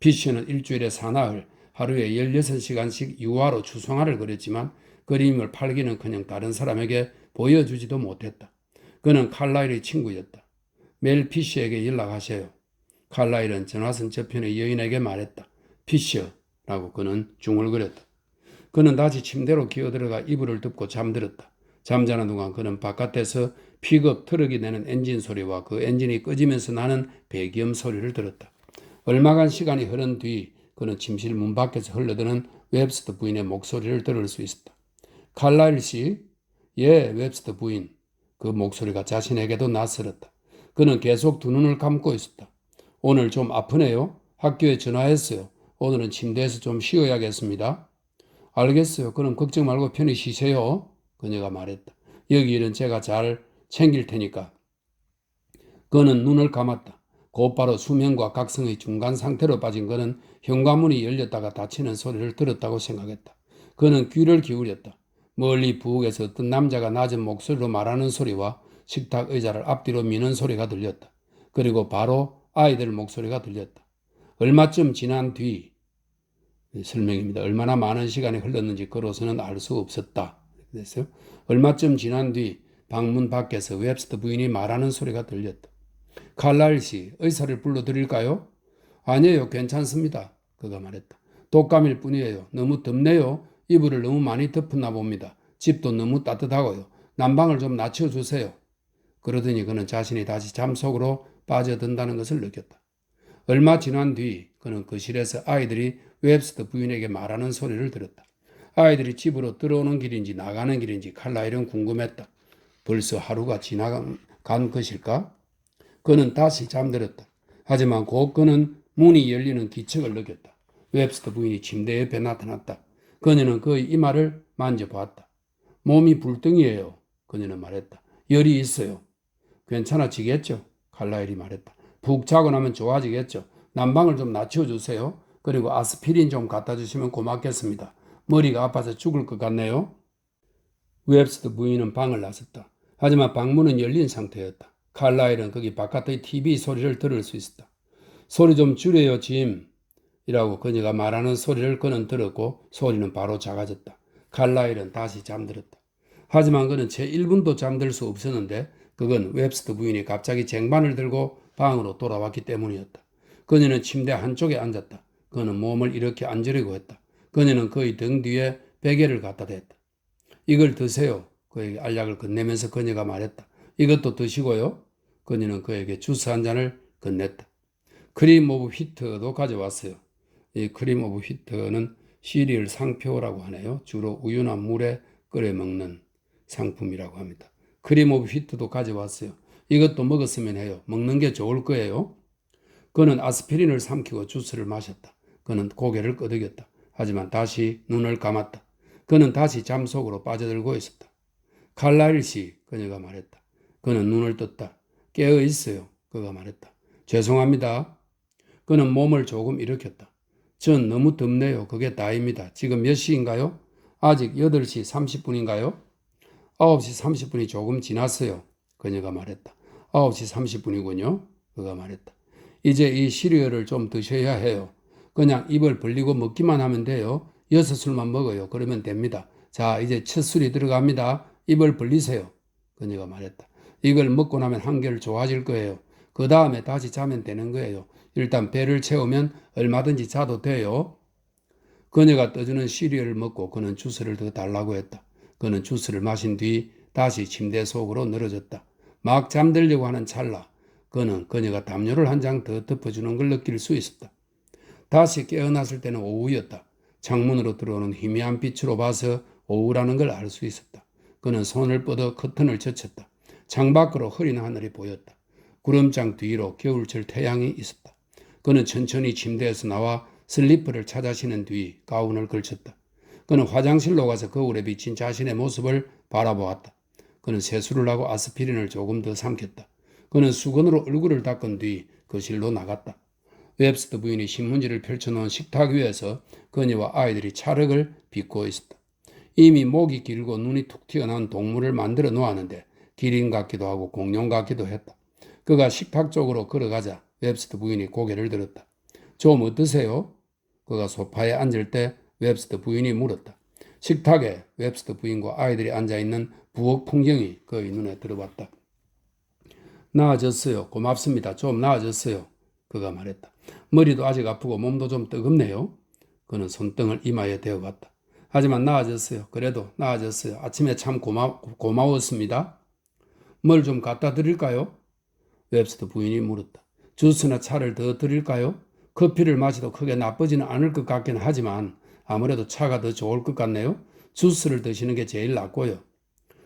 피셔는 일주일에 사나흘, 하루에 16시간씩 유화로 추송화를 그렸지만 그림을 팔기는커녕 다른 사람에게 보여주지도 못했다. 그는 칼라일의 친구였다. 멜 피셔에게 연락하세요. 칼라일은 전화선 저편의 여인에게 말했다. 피셔라고 그는 중얼거렸다. 그는 다시 침대로 기어들어가 이불을 덮고 잠들었다. 잠자는 동안 그는 바깥에서 픽업 트럭이 내는 엔진 소리와 그 엔진이 꺼지면서 나는 배기음 소리를 들었다. 얼마간 시간이 흐른 뒤 그는 침실 문 밖에서 흘러드는 웹스터 부인의 목소리를 들을 수 있었다. 칼라일 씨? 예, 웹스터 부인. 그 목소리가 자신에게도 낯설었다. 그는 계속 두 눈을 감고 있었다. 오늘 좀 아프네요. 학교에 전화했어요. 오늘은 침대에서 좀 쉬어야겠습니다. 알겠어요. 그럼 걱정 말고 편히 쉬세요. 그녀가 말했다. 여기 일은 제가 잘 챙길 테니까. 그는 눈을 감았다. 곧바로 수면과 각성의 중간 상태로 빠진 그는 현관문이 열렸다가 닫히는 소리를 들었다고 생각했다. 그는 귀를 기울였다. 멀리 부엌에서 어떤 남자가 낮은 목소리로 말하는 소리와 식탁 의자를 앞뒤로 미는 소리가 들렸다. 그리고 바로 아이들 목소리가 들렸다. 얼마쯤 지난 뒤 설명입니다. 얼마나 많은 시간이 흘렀는지 그로서는 알 수 없었다. 그랬어요. 얼마쯤 지난 뒤 방문 밖에서 웹스터 부인이 말하는 소리가 들렸다. 칼라일 씨, 의사를 불러드릴까요? 아니에요. 괜찮습니다. 그가 말했다. 독감일 뿐이에요. 너무 덥네요. 이불을 너무 많이 덮었나 봅니다. 집도 너무 따뜻하고요. 난방을 좀 낮춰주세요. 그러더니 그는 자신이 다시 잠속으로 빠져든다는 것을 느꼈다. 얼마 지난 뒤 그는 거실에서 아이들이 웹스터 부인에게 말하는 소리를 들었다. 아이들이 집으로 들어오는 길인지 나가는 길인지 칼라일은 궁금했다. 벌써 하루가 지나간 것일까? 그는 다시 잠들었다. 하지만 곧 그는 문이 열리는 기척을 느꼈다. 웹스터 부인이 침대 옆에 나타났다. 그녀는 그의 이마를 만져보았다. 몸이 불덩이에요. 그녀는 말했다. 열이 있어요. 괜찮아지겠죠? 칼라일이 말했다. 푹 자고 나면 좋아지겠죠? 난방을 좀 낮춰주세요. 그리고 아스피린 좀 갖다 주시면 고맙겠습니다. 머리가 아파서 죽을 것 같네요. 웹스터 부인은 방을 나섰다. 하지만 방문은 열린 상태였다. 칼라일은 거기 바깥의 TV 소리를 들을 수 있었다. 소리 좀 줄여요, 짐. 이라고 그녀가 말하는 소리를 그는 들었고 소리는 바로 작아졌다. 칼라일은 다시 잠들었다. 하지만 그는 채 1분도 잠들 수 없었는데 그건 웹스터 부인이 갑자기 쟁반을 들고 방으로 돌아왔기 때문이었다. 그녀는 침대 한쪽에 앉았다. 그는 몸을 이렇게 앉으려고 했다. 그녀는 그의 등 뒤에 베개를 갖다 댔다. 이걸 드세요. 그에게 알약을 건네면서 그녀가 말했다. 이것도 드시고요. 그녀는 그에게 주스 한 잔을 건넸다. 크림 오브 휘트도 가져왔어요. 이 크림 오브 휘트는 시리얼 상표라고 하네요. 주로 우유나 물에 끓여 먹는 상품이라고 합니다. 크림 오브 휘트도 가져왔어요. 이것도 먹었으면 해요. 먹는 게 좋을 거예요. 그는 아스피린을 삼키고 주스를 마셨다. 그는 고개를 끄덕였다. 하지만 다시 눈을 감았다. 그는 다시 잠 속으로 빠져들고 있었다. 칼라일 씨, 그녀가 말했다. 그는 눈을 떴다. 깨어 있어요. 그가 말했다. 죄송합니다. 그는 몸을 조금 일으켰다. 전 너무 덥네요. 그게 다입니다. 지금 몇 시인가요? 아직 8시 30분인가요? 9시 30분이 조금 지났어요. 그녀가 말했다. 9시 30분이군요. 그가 말했다. 이제 이 시리얼을 좀 드셔야 해요. 그냥 입을 벌리고 먹기만 하면 돼요. 6술만 먹어요. 그러면 됩니다. 자, 이제 첫 술이 들어갑니다. 입을 벌리세요. 그녀가 말했다. 이걸 먹고 나면 한결 좋아질 거예요. 그 다음에 다시 자면 되는 거예요. 일단 배를 채우면 얼마든지 자도 돼요. 그녀가 떠주는 시리얼을 먹고 그는 주스를 더 달라고 했다. 그는 주스를 마신 뒤 다시 침대 속으로 늘어졌다. 막 잠들려고 하는 찰나 그는 그녀가 담요를 한 장 더 덮어주는 걸 느낄 수 있었다. 다시 깨어났을 때는 오후였다. 창문으로 들어오는 희미한 빛으로 봐서 오후라는 걸 알 수 있었다. 그는 손을 뻗어 커튼을 젖혔다. 창밖으로 흐린 하늘이 보였다. 구름장 뒤로 겨울철 태양이 있었다. 그는 천천히 침대에서 나와 슬리퍼를 찾아 신은 뒤 가운을 걸쳤다. 그는 화장실로 가서 거울에 비친 자신의 모습을 바라보았다. 그는 세수를 하고 아스피린을 조금 더 삼켰다. 그는 수건으로 얼굴을 닦은 뒤 거실로 나갔다. 웹스터 부인이 신문지를 펼쳐놓은 식탁 위에서 그녀와 아이들이 찰흙을 빚고 있었다. 이미 목이 길고 눈이 툭 튀어나온 동물을 만들어 놓았는데 기린 같기도 하고 공룡 같기도 했다. 그가 식탁 쪽으로 걸어가자 웹스터 부인이 고개를 들었다. 좀 어떠세요? 그가 소파에 앉을 때 웹스터 부인이 물었다. 식탁에 웹스터 부인과 아이들이 앉아있는 부엌 풍경이 그의 눈에 들어왔다. 나아졌어요. 고맙습니다. 좀 나아졌어요. 그가 말했다. 머리도 아직 아프고 몸도 좀 뜨겁네요. 그는 손등을 이마에 대어봤다. 하지만 나아졌어요. 그래도 나아졌어요. 아침에 참 고마웠습니다. 뭘 좀 갖다 드릴까요? 웹스터 부인이 물었다. 주스나 차를 더 드릴까요? 커피를 마셔도 크게 나쁘지는 않을 것 같긴 하지만 아무래도 차가 더 좋을 것 같네요. 주스를 드시는 게 제일 낫고요.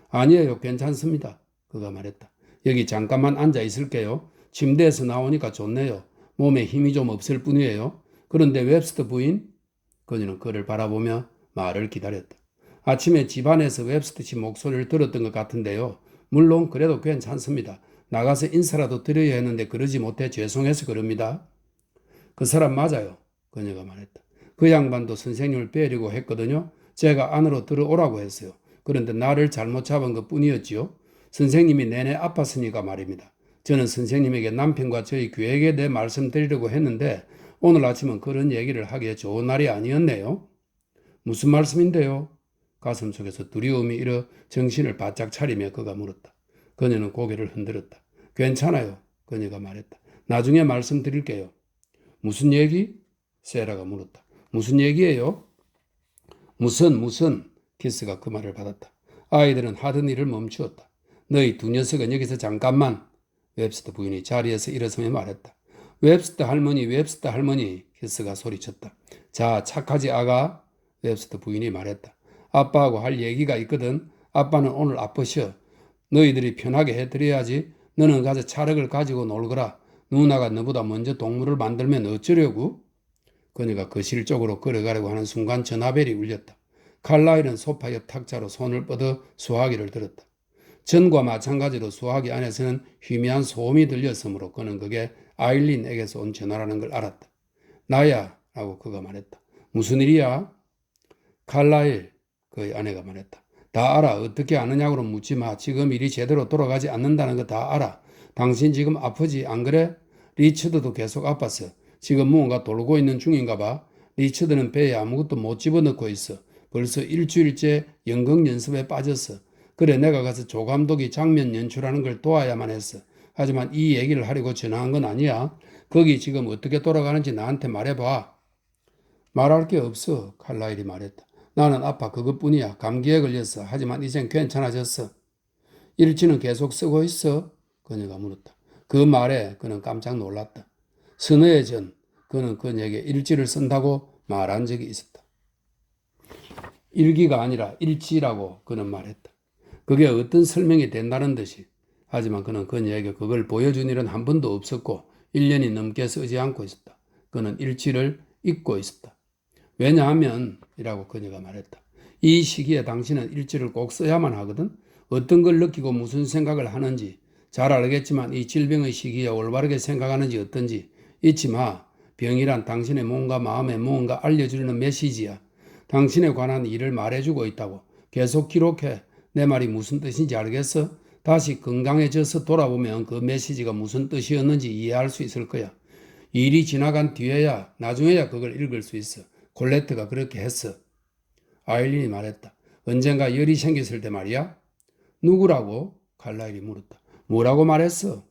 아니에요. 괜찮습니다. 그가 말했다. 여기 잠깐만 앉아 있을게요. 침대에서 나오니까 좋네요. 몸에 힘이 좀 없을 뿐이에요. 그런데 웹스터 부인? 그녀는 그를 바라보며 말을 기다렸다. 아침에 집안에서 웹스터 씨 목소리를 들었던 것 같은데요. 물론 그래도 괜찮습니다. 나가서 인사라도 드려야 했는데 그러지 못해 죄송해서 그럽니다. 그 사람 맞아요. 그녀가 말했다. 그 양반도 선생님을 뵈려고 했거든요. 제가 안으로 들어오라고 했어요. 그런데 나를 잘못 잡은 것 뿐이었지요. 선생님이 내내 아팠으니까 말입니다. 저는 선생님에게 남편과 저희 계획에 대해 말씀드리려고 했는데 오늘 아침은 그런 얘기를 하기에 좋은 날이 아니었네요. 무슨 말씀인데요? 가슴 속에서 두려움이 일어 정신을 바짝 차리며 그가 물었다. 그녀는 고개를 흔들었다. 괜찮아요. 그녀가 말했다. 나중에 말씀드릴게요. 무슨 얘기? 세라가 물었다. 무슨 얘기예요? 무슨? 키스가 그 말을 받았다. 아이들은 하던 일을 멈추었다. 너희 두 녀석은 여기서 잠깐만. 웹스터 부인이 자리에서 일어서며 말했다. 웹스터 할머니. 히스가 소리쳤다. 자, 착하지 아가? 웹스터 부인이 말했다. 아빠하고 할 얘기가 있거든. 아빠는 오늘 아프셔. 너희들이 편하게 해드려야지. 너는 가서 차력을 가지고 놀거라. 누나가 너보다 먼저 동물을 만들면 어쩌려고? 그녀가 거실 쪽으로 걸어가려고 하는 순간 전화벨이 울렸다. 칼라일은 소파 옆 탁자로 손을 뻗어 수화기를 들었다. 전과 마찬가지로 수화기 안에서는 희미한 소음이 들렸으므로 그는 그게 아일린에게서 온 전화라는 걸 알았다. 나야 라고 그가 말했다. 무슨 일이야? 칼라일, 그의 아내가 말했다. 다 알아. 어떻게 아느냐고 묻지 마. 지금 일이 제대로 돌아가지 않는다는 거 다 알아. 당신 지금 아프지 안 그래? 리처드도 계속 아팠어. 지금 무언가 돌고 있는 중인가 봐. 리처드는 배에 아무것도 못 집어넣고 있어. 벌써 일주일째 연극 연습에 빠졌어. 그래 내가 가서 조 감독이 장면 연출하는 걸 도와야만 했어. 하지만 이 얘기를 하려고 전화한 건 아니야. 거기 지금 어떻게 돌아가는지 나한테 말해봐. 말할 게 없어. 칼라일이 말했다. 나는 아파 그것뿐이야. 감기에 걸렸어. 하지만 이젠 괜찮아졌어. 일지는 계속 쓰고 있어? 그녀가 물었다. 그 말에 그는 깜짝 놀랐다. 서너 해 전 그는 그녀에게 일지를 쓴다고 말한 적이 있었다. 일기가 아니라 일지라고 그는 말했다. 그게 어떤 설명이 된다는 듯이. 하지만 그는 그녀에게 그걸 보여준 일은 한 번도 없었고 1년이 넘게 쓰지 않고 있었다. 그는 일지를 잊고 있었다. 왜냐하면 이라고 그녀가 말했다. 이 시기에 당신은 일지를 꼭 써야만 하거든. 어떤 걸 느끼고 무슨 생각을 하는지 잘 알겠지만 이 질병의 시기에 올바르게 생각하는지 어떤지 잊지 마. 병이란 당신의 몸과 마음에 무언가 알려주려는 메시지야. 당신에 관한 일을 말해주고 있다고. 계속 기록해. 내 말이 무슨 뜻인지 알겠어? 다시 건강해져서 돌아보면 그 메시지가 무슨 뜻이었는지 이해할 수 있을 거야. 일이 지나간 뒤에야 나중에야 그걸 읽을 수 있어. 콜레트가 그렇게 했어. 아일린이 말했다. 언젠가 열이 생겼을 때 말이야? 누구라고? 칼라일이 물었다. 뭐라고 말했어?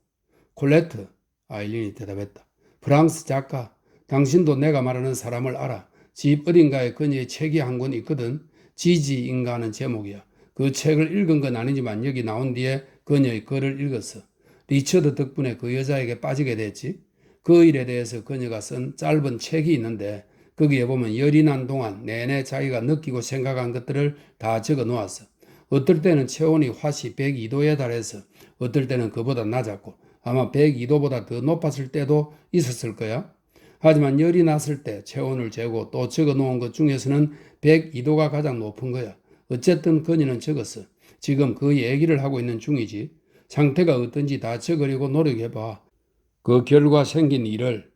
콜레트. 아일린이 대답했다. 프랑스 작가. 당신도 내가 말하는 사람을 알아. 집 어딘가에 그녀의 책이 한 권 있거든. 지지인가 하는 제목이야. 그 책을 읽은 건 아니지만 여기 나온 뒤에 그녀의 글을 읽었어. 리처드 덕분에 그 여자에게 빠지게 됐지. 그 일에 대해서 그녀가 쓴 짧은 책이 있는데 거기에 보면 열이 난 동안 내내 자기가 느끼고 생각한 것들을 다 적어 놓았어. 어떨 때는 체온이 화씨 102도에 달해서 어떨 때는 그보다 낮았고 아마 102도보다 더 높았을 때도 있었을 거야. 하지만 열이 났을 때 체온을 재고 또 적어 놓은 것 중에서는 102도가 가장 높은 거야. 어쨌든 그녀는 적었어. 지금 그 얘기를 하고 있는 중이지. 상태가 어떤지 다 적으려고 노력해봐. 그 결과 생긴 일을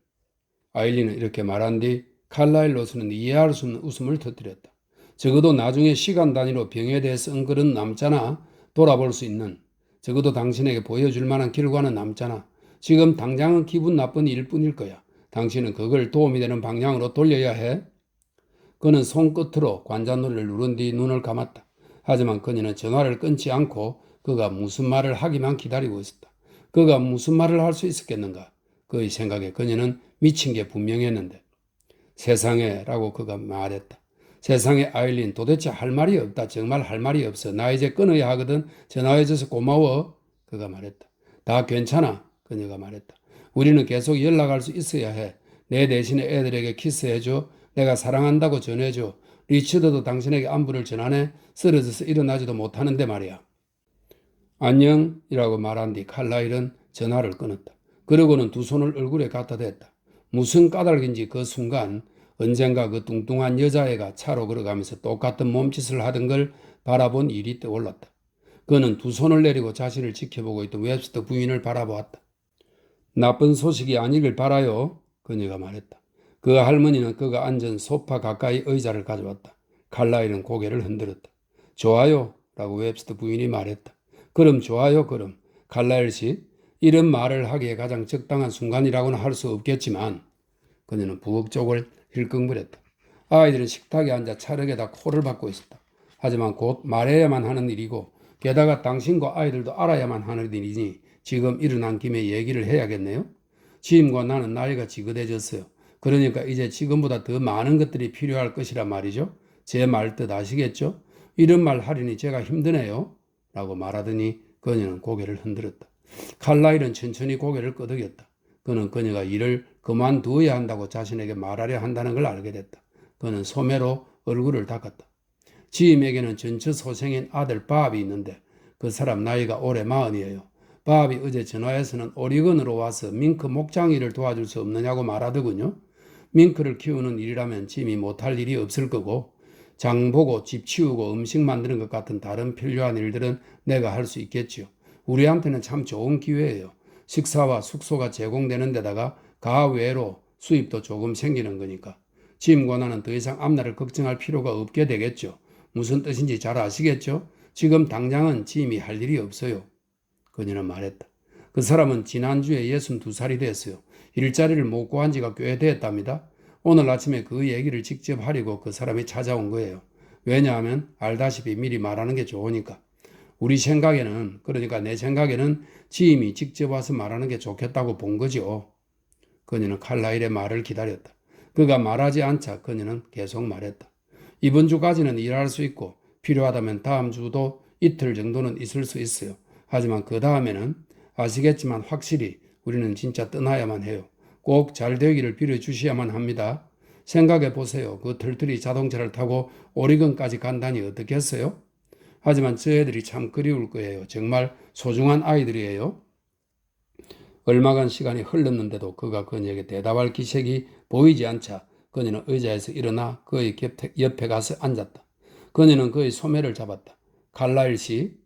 아일린은 이렇게 말한 뒤 칼라일로서는 이해할 수 없는 웃음을 터뜨렸다. 적어도 나중에 시간 단위로 병에 대해 쓴 글은 남잖아. 돌아볼 수 있는. 적어도 당신에게 보여줄 만한 결과는 남잖아. 지금 당장은 기분 나쁜 일뿐일 거야. 당신은 그걸 도움이 되는 방향으로 돌려야 해. 그는 손끝으로 관자놀이를 누른 뒤 눈을 감았다. 하지만 그녀는 전화를 끊지 않고 그가 무슨 말을 하기만 기다리고 있었다. 그가 무슨 말을 할 수 있었겠는가? 그의 생각에 그녀는 미친 게 분명했는데. 세상에 라고 그가 말했다. 세상에 아일린 도대체 할 말이 없다. 정말 할 말이 없어. 나 이제 끊어야 하거든. 전화해줘서 고마워. 그가 말했다. 다 괜찮아. 그녀가 말했다. 우리는 계속 연락할 수 있어야 해. 내 대신에 애들에게 키스해줘. 내가 사랑한다고 전해줘. 리처드도 당신에게 안부를 전하네. 쓰러져서 일어나지도 못하는데 말이야. 안녕이라고 말한 뒤 칼라일은 전화를 끊었다. 그러고는 두 손을 얼굴에 갖다 댔다. 무슨 까닭인지 그 순간 언젠가 그 뚱뚱한 여자애가 차로 걸어가면서 똑같은 몸짓을 하던 걸 바라본 일이 떠올랐다. 그는 두 손을 내리고 자신을 지켜보고 있던 웹스터 부인을 바라보았다. 나쁜 소식이 아니길 바라요. 그녀가 말했다. 그 할머니는 그가 앉은 소파 가까이 의자를 가져왔다. 칼라일은 고개를 흔들었다. 좋아요 라고 웹스터 부인이 말했다. 그럼 좋아요 그럼. 칼라일 씨, 이런 말을 하기에 가장 적당한 순간이라고는 할 수 없겠지만 그녀는 부엌 쪽을 힐끔거렸다. 아이들은 식탁에 앉아 차력에다 코를 박고 있었다. 하지만 곧 말해야만 하는 일이고 게다가 당신과 아이들도 알아야만 하는 일이니 지금 일어난 김에 얘기를 해야겠네요. 지임과 나는 나이가 지긋해졌어요. 그러니까 이제 지금보다 더 많은 것들이 필요할 것이라 말이죠. 제 말 뜻 아시겠죠? 이런 말 하려니 제가 힘드네요. 라고 말하더니 그녀는 고개를 흔들었다. 칼라일은 천천히 고개를 끄덕였다. 그는 그녀가 일을 그만두어야 한다고 자신에게 말하려 한다는 걸 알게 됐다. 그는 소매로 얼굴을 닦았다. 지임에게는 전처 소생인 아들 밥이 있는데 그 사람 나이가 올해 40이에요. 밥이 어제 전화해서는 오리건으로 와서 밍크 목장 일을 도와줄 수 없느냐고 말하더군요. 밍크를 키우는 일이라면 짐이 못할 일이 없을 거고 장 보고 집 치우고 음식 만드는 것 같은 다른 필요한 일들은 내가 할 수 있겠지요. 우리한테는 참 좋은 기회예요. 식사와 숙소가 제공되는 데다가 가외로 수입도 조금 생기는 거니까. 짐 권한은 더 이상 앞날을 걱정할 필요가 없게 되겠죠. 무슨 뜻인지 잘 아시겠죠? 지금 당장은 짐이 할 일이 없어요. 그녀는 말했다. 그 사람은 지난주에 62살이 됐어요. 일자리를 못 구한 지가 꽤 됐답니다. 오늘 아침에 그 얘기를 직접 하려고 그 사람이 찾아온 거예요. 왜냐하면 알다시피 미리 말하는 게 좋으니까. 우리 생각에는, 그러니까 내 생각에는 지임이 직접 와서 말하는 게 좋겠다고 본 거죠. 그녀는 칼라일의 말을 기다렸다. 그가 말하지 않자 그녀는 계속 말했다. 이번 주까지는 일할 수 있고 필요하다면 다음 주도 이틀 정도는 있을 수 있어요. 하지만 그 다음에는 아시겠지만 확실히 우리는 진짜 떠나야만 해요. 꼭 잘 되기를 빌어주셔야만 합니다. 생각해 보세요. 그 털털이 자동차를 타고 오리건까지 간다니 어떻겠어요? 하지만 저 애들이 참 그리울 거예요. 정말 소중한 아이들이에요. 얼마간 시간이 흘렀는데도 그가 그녀에게 대답할 기색이 보이지 않자 그녀는 의자에서 일어나 그의 옆에 가서 앉았다. 그녀는 그의 소매를 잡았다. 칼라일 씨,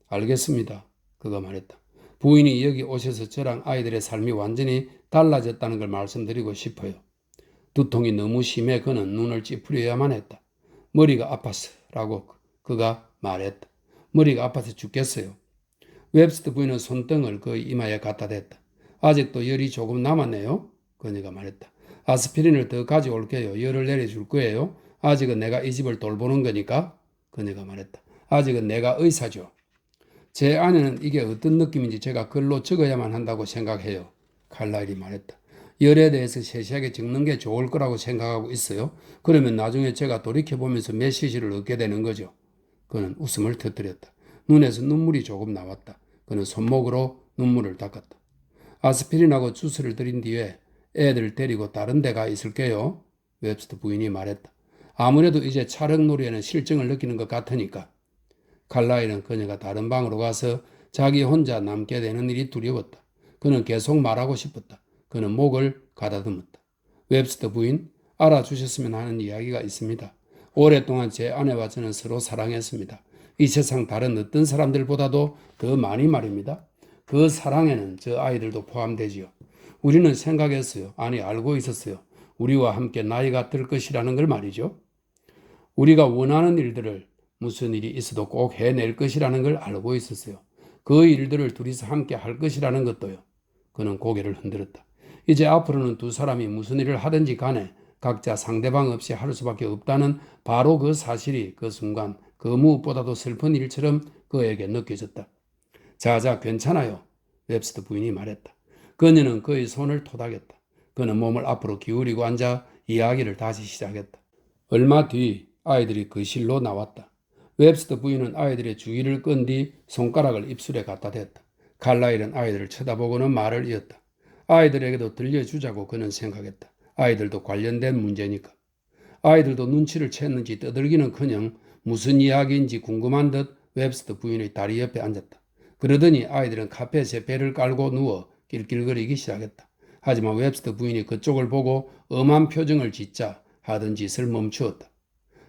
알겠습니다. 그가 말했다. 부인이 여기 오셔서 저랑 아이들의 삶이 완전히 달라졌다는 걸 말씀드리고 싶어요. 두통이 너무 심해 그는 눈을 찌푸려야만 했다. 머리가 아팠어 라고 그가 말했다. 머리가 아파서 죽겠어요. 웹스터 부인은 손등을 그의 이마에 갖다 댔다. 아직도 열이 조금 남았네요. 그녀가 말했다. 아스피린을 더 가져올게요. 열을 내려줄 거예요. 아직은 내가 이 집을 돌보는 거니까. 그녀가 말했다. 아직은 내가 의사죠. 제 아내는 이게 어떤 느낌인지 제가 글로 적어야만 한다고 생각해요. 칼라일이 말했다. 열에 대해서 세세하게 적는 게 좋을 거라고 생각하고 있어요. 그러면 나중에 제가 돌이켜보면서 메시지를 얻게 되는 거죠. 그는 웃음을 터뜨렸다. 눈에서 눈물이 조금 나왔다. 그는 손목으로 눈물을 닦았다. 아스피린하고 주스를 드린 뒤에 애들 데리고 다른 데 가 있을게요. 웹스터 부인이 말했다. 아무래도 이제 촬영놀이에는 실증을 느끼는 것 같으니까. 칼라일은 그녀가 다른 방으로 가서 자기 혼자 남게 되는 일이 두려웠다. 그는 계속 말하고 싶었다. 그는 목을 가다듬었다. 웹스터 부인, 알아주셨으면 하는 이야기가 있습니다. 오랫동안 제 아내와 저는 서로 사랑했습니다. 이 세상 다른 어떤 사람들보다도 더 많이 말입니다. 그 사랑에는 저 아이들도 포함되지요. 우리는 생각했어요. 아니 알고 있었어요. 우리와 함께 나이가 들 것이라는 걸 말이죠. 우리가 원하는 일들을 무슨 일이 있어도 꼭 해낼 것이라는 걸 알고 있었어요. 그 일들을 둘이서 함께 할 것이라는 것도요. 그는 고개를 흔들었다. 이제 앞으로는 두 사람이 무슨 일을 하든지 간에 각자 상대방 없이 할 수밖에 없다는 바로 그 사실이 그 순간 그 무엇보다도 슬픈 일처럼 그에게 느껴졌다. 자자 괜찮아요. 웹스터 부인이 말했다. 그녀는 그의 손을 토닥였다. 그는 몸을 앞으로 기울이고 앉아 이야기를 다시 시작했다. 얼마 뒤 아이들이 거실로 나왔다. 웹스터 부인은 아이들의 주의를 끈 뒤 손가락을 입술에 갖다 댔다. 칼라일은 아이들을 쳐다보고는 말을 이었다. 아이들에게도 들려주자고 그는 생각했다. 아이들도 관련된 문제니까. 아이들도 눈치를 챘는지 떠들기는커녕 무슨 이야기인지 궁금한 듯 웹스터 부인의 다리 옆에 앉았다. 그러더니 아이들은 카펫에 배를 깔고 누워 낄낄거리기 시작했다. 하지만 웹스터 부인이 그쪽을 보고 엄한 표정을 짓자 하던 짓을 멈추었다.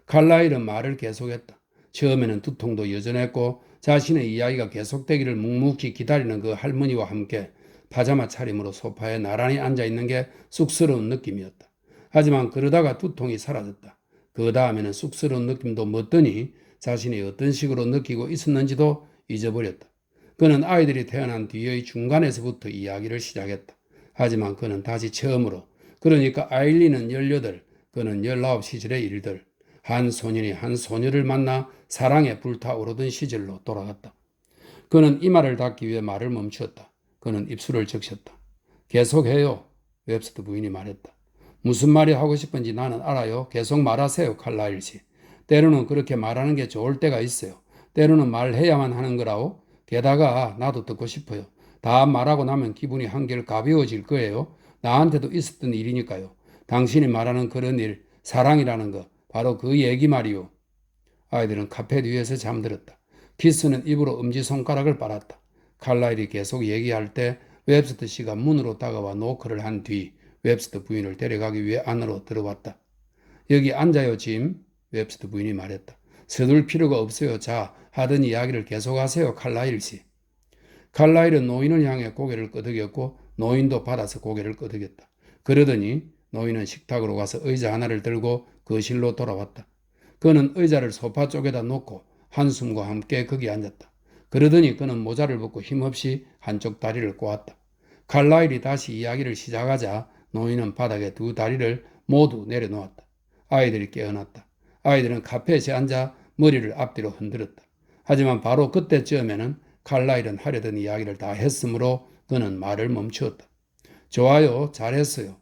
칼라일은 말을 계속했다. 처음에는 두통도 여전했고 자신의 이야기가 계속되기를 묵묵히 기다리는 그 할머니와 함께 파자마 차림으로 소파에 나란히 앉아있는 게 쑥스러운 느낌이었다. 하지만 그러다가 두통이 사라졌다. 그 다음에는 쑥스러운 느낌도 멎더니 자신이 어떤 식으로 느끼고 있었는지도 잊어버렸다. 그는 아이들이 태어난 뒤의 중간에서부터 이야기를 시작했다. 하지만 그는 다시 처음으로, 그러니까 아일리는 18, 그는 19 시절의 일들, 한 소년이 한 소녀를 만나 사랑에 불타오르던 시절로 돌아갔다. 그는 이마를 닫기 위해 말을 멈추었다. 그는 입술을 적셨다. 계속해요. 웹스터 부인이 말했다. 무슨 말이 하고 싶은지 나는 알아요. 계속 말하세요, 칼라일 씨. 때로는 그렇게 말하는 게 좋을 때가 있어요. 때로는 말해야만 하는 거라고. 게다가 나도 듣고 싶어요. 다 말하고 나면 기분이 한결 가벼워질 거예요. 나한테도 있었던 일이니까요. 당신이 말하는 그런 일, 사랑이라는 거, 바로 그 얘기 말이요. 아이들은 카페 뒤에서 잠들었다. 키스는 입으로 엄지손가락을 빨았다. 칼라일이 계속 얘기할 때 웹스터 씨가 문으로 다가와 노크를 한 뒤 웹스터 부인을 데려가기 위해 안으로 들어왔다. 여기 앉아요, 짐. 웹스터 부인이 말했다. 서둘 필요가 없어요. 자, 하던 이야기를 계속하세요, 칼라일 씨. 칼라일은 노인을 향해 고개를 끄덕였고 노인도 받아서 고개를 끄덕였다. 그러더니 노인은 식탁으로 가서 의자 하나를 들고 거실로 돌아왔다. 그는 의자를 소파 쪽에다 놓고 한숨과 함께 거기 앉았다. 그러더니 그는 모자를 벗고 힘없이 한쪽 다리를 꼬았다. 칼라일이 다시 이야기를 시작하자 노인은 바닥에 두 다리를 모두 내려놓았다. 아이들이 깨어났다. 아이들은 카페에 앉아 머리를 앞뒤로 흔들었다. 하지만 바로 그때쯤에는 칼라일은 하려던 이야기를 다 했으므로 그는 말을 멈추었다. 좋아요, 잘했어요.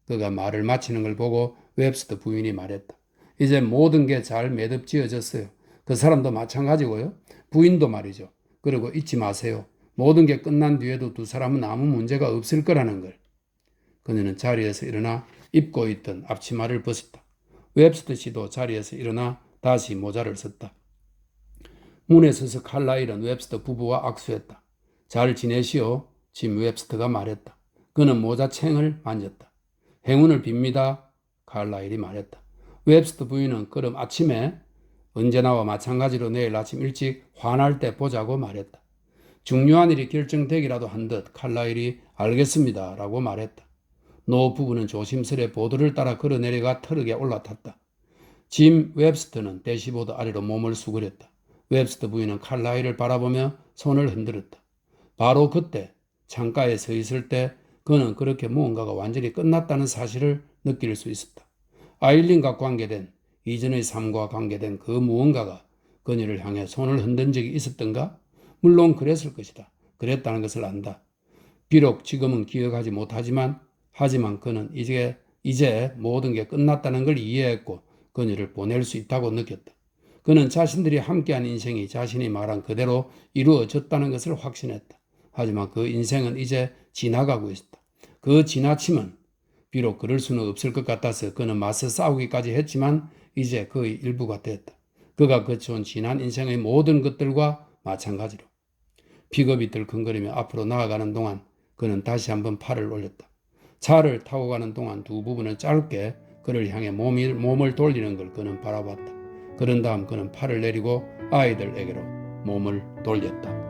그가 말을 마치는 걸 보고 웹스터 부인이 말했다. 이제 모든 게 잘 매듭지어졌어요. 그 사람도 마찬가지고요. 부인도 말이죠. 그리고 잊지 마세요. 모든 게 끝난 뒤에도 두 사람은 아무 문제가 없을 거라는 걸. 그녀는 자리에서 일어나 입고 있던 앞치마를 벗었다. 웹스터 씨도 자리에서 일어나 다시 모자를 썼다. 문에 서서 칼라일은 웹스터 부부와 악수했다. 잘 지내시오, 짐 웹스터가 말했다. 그는 모자챙을 만졌다. 행운을 빕니다, 칼라일이 말했다. 웹스터 부인은 그럼 아침에 언제나와 마찬가지로 내일 아침 일찍 화날 때 보자고 말했다. 중요한 일이 결정되기라도 한 듯 칼라일이 알겠습니다 라고 말했다. 노 부부는 조심스레 보도를 따라 걸어내려가 트럭에 올라탔다. 짐 웹스터는 대시보드 아래로 몸을 수그렸다. 웹스터 부인은 칼라일을 바라보며 손을 흔들었다. 바로 그때 창가에 서 있을 때 그는 그렇게 무언가가 완전히 끝났다는 사실을 느낄 수 있었다. 아일린과 관계된 이전의 삶과 관계된 그 무언가가 그녀를 향해 손을 흔든 적이 있었던가? 물론 그랬을 것이다. 그랬다는 것을 안다. 비록 지금은 기억하지 못하지만 하지만 그는 이제 모든 게 끝났다는 걸 이해했고 그녀를 보낼 수 있다고 느꼈다. 그는 자신들이 함께한 인생이 자신이 말한 그대로 이루어졌다는 것을 확신했다. 하지만 그 인생은 이제 지나가고 있었다. 그 지나침은 비록 그럴 수는 없을 것 같아서 그는 맞서 싸우기까지 했지만 이제 그의 일부가 됐다. 그가 거쳐온 지난 인생의 모든 것들과 마찬가지로. 픽업이 들컹거리며 앞으로 나아가는 동안 그는 다시 한번 팔을 올렸다. 차를 타고 가는 동안 두 부부는 짧게 그를 향해 몸을 돌리는 걸 그는 바라봤다. 그런 다음 그는 팔을 내리고 아이들에게로 몸을 돌렸다.